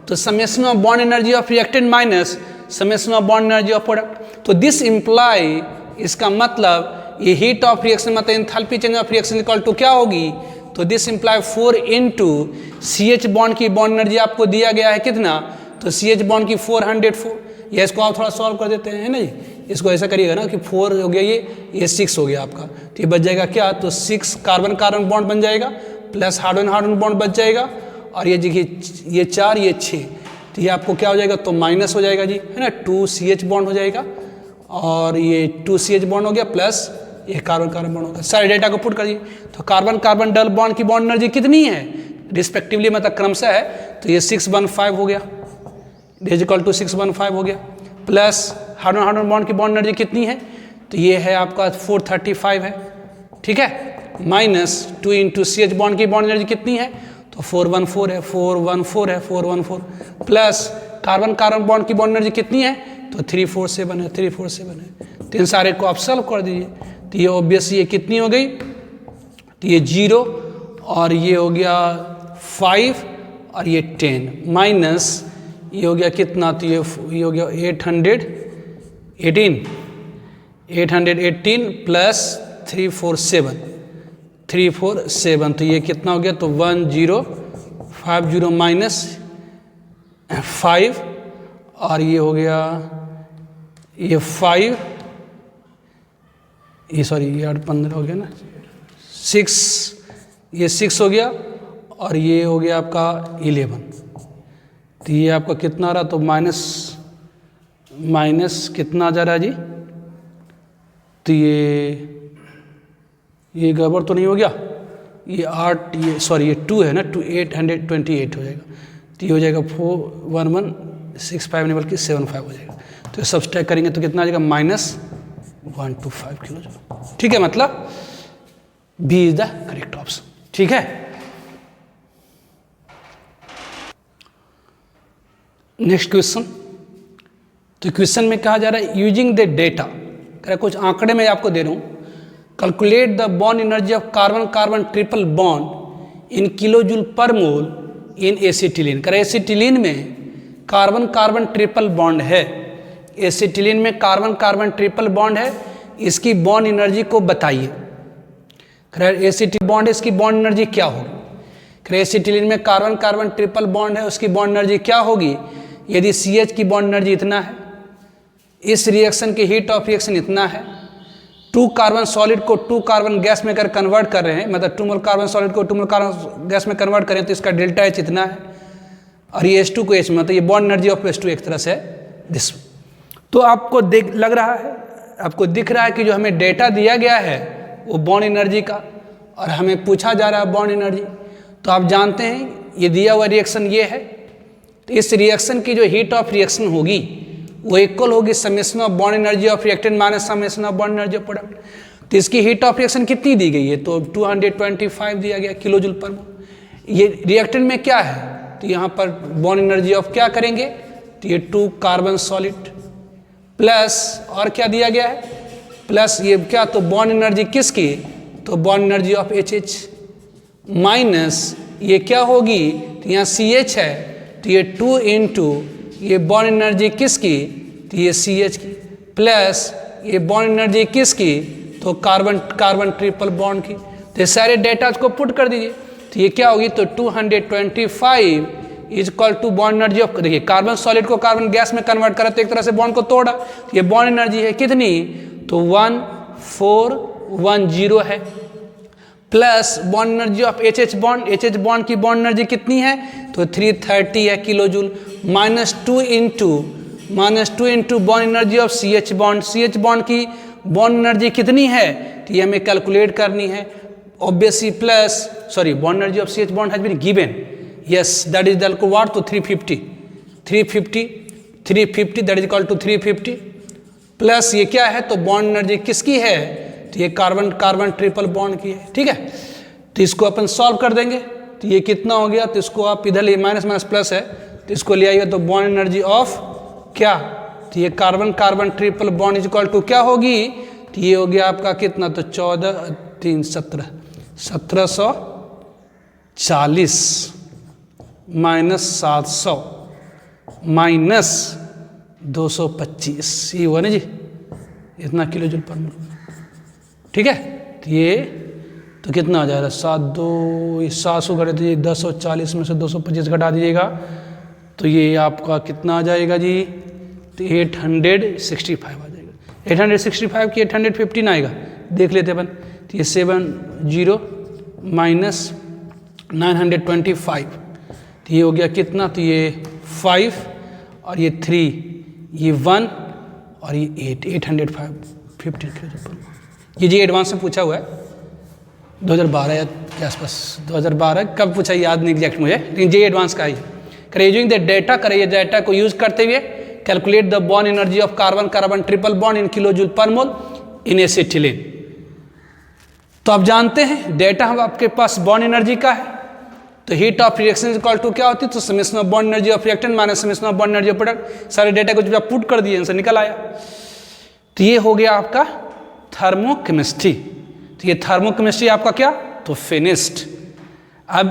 तो summation of bond energy of reactant minus summation of bond energy of product. तो दिस इम्प्लाई, इसका मतलब ये हीट ऑफ रिएक्शन मतलब enthalpy change of reaction equal to क्या होगी, तो this imply 4 into CH bond की बॉन्ड एनर्जी आपको दिया गया है कितना, तो CH बॉन्ड की 404, या इसको आप थोड़ा सॉल्व कर देते हैं ना जी, इसको ऐसा करिएगा ना कि 4 हो गया, ये 6 हो गया आपका, तो ये बच जाएगा क्या, तो 6 कार्बन कार्बन बॉन्ड बन जाएगा, प्लस हाइड्रोजन हाइड्रोजन बॉन्ड बच जाएगा, और ये देखिए ये 4 ये 6, तो ये आपको क्या हो जाएगा, तो माइनस हो जाएगा जी, है ना, 2CH बॉन्ड हो जाएगा, और ये 2CH बॉन्ड हो गया प्लस ये कार्बन कार्बन बॉन्ड हो गया। सारे डेटा को पुट कर दिए, तो कार्बन कार्बन डबल बॉन्ड की बॉन्ड एनर्जी कितनी है रिस्पेक्टिवली, मतलब क्रमशः है, तो ये 615 हो गया, इक्वल टू 615 हो गया, प्लस हाइड्रोजन हाइड्रोजन बॉन्ड की बॉन्ड एनर्जी कितनी है, तो ये है आपका 435 है, ठीक है, माइनस 2 इंटू CH बॉन्ड की बॉन्ड एनर्जी कितनी है, तो 414 है, 414 है, 414, प्लस कार्बन कार्बन बॉन्ड की बॉन्ड एनर्जी कितनी है, तो 347 है, 347 है। तो इन सारे को आप सॉल्व कर दीजिए, तो ये ऑब्वियसली ये कितनी हो गई, तो ये 0 और ये हो गया 5 और ये 10 माइनस ये हो गया कितना, तो ये हो गया 818 प्लस 347, तो ये कितना हो गया, तो 1050 माइनस 5 और ये हो गया ये 5, ये सॉरी ये 8 15 हो गया ना, 6 ये 6 हो गया और ये हो गया आपका 11, तो ये आपका कितना आ रहा, तो माइनस कितना जा रहा है जी, तो ये गड़बड़ तो नहीं हो गया, ये 8 ये सॉरी ये 2 है ना, 828 हो जाएगा, तो ये हो जाएगा 41165 नहीं बल्कि 75 हो जाएगा, तो सब्सट्रैक्ट करेंगे तो कितना आ जाएगा, -125 किलो जूल, ठीक है, मतलब B is the correct option, ठीक है। नेक्स्ट क्वेश्चन, तो क्वेश्चन में कहा जा रहा है यूजिंग द डेटा, कुछ आंकड़े मैं आपको दे रहा हूँ, calculate the bond energy of carbon carbon triple bond in kilo joule per mole in acetylene. Acetylene में कार्बन कार्बन ट्रिपल बॉन्ड है, एसिटिलीन में कार्बन कार्बन ट्रिपल बॉन्ड है, इसकी बॉन्ड एनर्जी को बताइए। एसिटिलीन बॉन्ड है, इसकी बॉन्ड एनर्जी क्या होगी। एसिटिलीन में कार्बन कार्बन ट्रिपल बॉन्ड है, उसकी बॉन्ड एनर्जी क्या होगी, यदि CH की बॉन्ड एनर्जी इतना है, इस रिएक्शन की हीट ऑफ रिएक्शन इतना है, 2 कार्बन सॉलिड को 2 कार्बन गैस में कर कन्वर्ट कर रहे हैं, मतलब 2 मोल कार्बन सॉलिड को 2 मोल कार्बन गैस में कन्वर्ट करें तो इसका डेल्टा H इतना है, और ये H2 को H में, मतलब ये बॉन्ड एनर्जी ऑफ H2 एक तरह से दिस। तो आपको लग रहा है, आपको दिख रहा है कि जो हमें डेटा दिया गया है वो बॉन्ड एनर्जी का, और हमें पूछा जा रहा है बॉन्ड एनर्जी, तो आप जानते हैं ये दिया हुआ रिएक्शन ये है, तो इस रिएक्शन की जो हीट ऑफ रिएक्शन होगी वो इक्वल होगी summation of bond energy of reactant minus summation of bond energy of product. तो इसकी हीट ऑफ रिएक्शन कितनी दी गई है, तो 225 दिया गया किलो जूल पर मोल। ये रिएक्टेंट में क्या है, तो यहाँ पर बॉन्ड एनर्जी ऑफ क्या करेंगे, तो ये 2 कार्बन सॉलिड प्लस और क्या दिया गया है, प्लस ये क्या, तो बॉन्ड एनर्जी किसकी, तो bond energy of HH minus ये क्या होगी, तो यहाँ CH है, तो ये 2 इंटू ये बॉन्ड एनर्जी किसकी, तो ये CH की, प्लस ये बॉन्ड एनर्जी किसकी, तो कार्बन कार्बन ट्रिपल बॉन्ड की। तो ये सारे डेटा को पुट कर दीजिए, तो ये क्या होगी, तो 225 is equal to bond energy of, देखिए कार्बन सॉलिड को कार्बन गैस में कन्वर्ट करा तो एक तरह से बॉन्ड को तोड़ा, तो ये बॉन्ड एनर्जी है कितनी, तो 1410 है, plus bond energy of HH bond की बॉन्ड एनर्जी कितनी है, तो 330 है kilo joule, -2 into bond energy of CH bond की बॉन्ड एनर्जी कितनी है, तो ये हमें कैलकुलेट करनी है obviously, plus sorry bond energy of CH bond has been given, yes that is the what, तो 350 that is equal to 350, plus ये क्या है, तो बॉन्ड एनर्जी किसकी है, तो ये कार्बन कार्बन ट्रिपल बॉन्ड की है, ठीक है। तो इसको अपन सॉल्व कर देंगे, तो ये कितना हो गया, तो इसको आप इधर ले माइनस माइनस प्लस है, तो इसको ले आइए, तो बॉन्ड एनर्जी ऑफ क्या, तो ये carbon carbon triple bond is equal to क्या होगी, तो ये हो गया आपका कितना, तो 1740 माइनस 700 माइनस 225, ये हुआ ना जी, इतना किलो जूल पर मोल, ठीक है। तो ये तो कितना आ जाएगा, 700 घटे, तो ये 1040 में से 225 घटा दीजिएगा, तो ये आपका कितना आ जाएगा जी, तो 865 आ जाएगा, 865 की 815 आएगा, देख लेते अपन, तो ये 70 माइनस 925 तो ये हो गया कितना, तो ये 5 और ये 3, ये 1 और ये 850 ये जी एडवांस में पूछा हुआ है 2012 के आसपास, 2012 कब पूछा याद नहीं एग्जैक्ट मुझे, लेकिन जे एडवांस का ही। यूजिंग द डेटा करिए, डेटा को यूज करते हुए calculate the bond energy of carbon carbon triple bond in kilo joule per mole in acetylene. तो आप जानते हैं डेटा हम आपके पास बॉन्ड एनर्जी का है, तो heat of reaction is equal to क्या होती है, तो summation of bond energy of reactant minus summation of bond energy of product. सारे डेटा को जब आप पुट कर दिए आंसर निकल आया। तो ये हो गया आपका थर्मोकेमिस्ट्री। तो ये थर्मोकेमिस्ट्री आपका क्या, तो फिनिश्ड। अब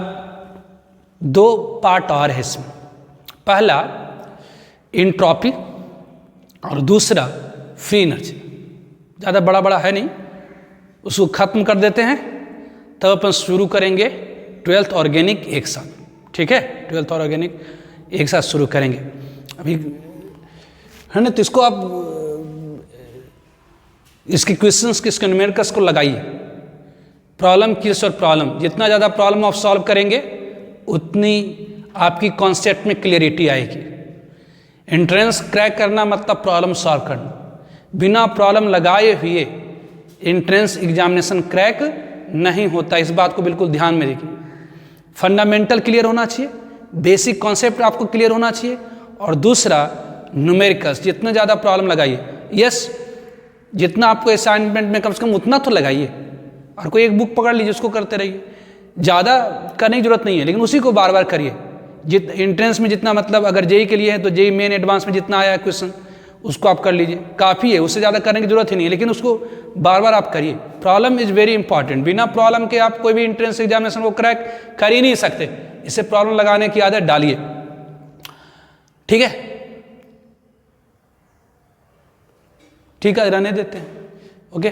2 पार्ट और है इसमें, पहला इंट्रॉपी और दूसरा फ्री एनर्जी। ज़्यादा बड़ा बड़ा है नहीं, उसको खत्म कर देते हैं, तब अपन शुरू करेंगे 12th ऑर्गेनिक एक साथ, ठीक है। 12th ऑर्गेनिक एक साथ शुरू करेंगे अभी, है ना। तो इसको आप इसके क्वेश्चंस के इसके न्यूमेरिकल्स को लगाइए, प्रॉब्लम किस और प्रॉब्लम, जितना ज़्यादा प्रॉब्लम आप सॉल्व करेंगे उतनी आपकी कॉन्सेप्ट में क्लियरिटी आएगी। एंट्रेंस क्रैक करना मतलब प्रॉब्लम सॉल्व करना, बिना प्रॉब्लम लगाए हुए एंट्रेंस एग्जामिनेशन क्रैक नहीं होता। इस बात को बिल्कुल ध्यान में रखिए। फंडामेंटल क्लियर होना चाहिए, बेसिक कॉन्सेप्ट आपको क्लियर होना चाहिए, और दूसरा न्यूमेरिकल्स जितना ज़्यादा प्रॉब्लम लगाइए। यस, जितना आपको असाइनमेंट में कम से कम उतना तो लगाइए, और कोई एक बुक पकड़ लीजिए उसको करते रहिए, ज़्यादा करने की जरूरत नहीं है, लेकिन उसी को बार बार करिए। एंट्रेंस में जितना मतलब अगर जेई के लिए है तो जेई मेन एडवांस में जितना आया क्वेश्चन उसको आप कर लीजिए, काफ़ी है, उससे ज़्यादा करने की जरूरत ही नहीं है, लेकिन उसको बार बार आप करिए। प्रॉब्लम इज़ वेरी इंपॉर्टेंट, बिना प्रॉब्लम के आप कोई भी एंट्रेंस एग्जामिनेशन को क्रैक कर ही नहीं सकते। इससे प्रॉब्लम लगाने की आदत डालिए, ठीक है। ठीक है, रहने देते हैं, ओके।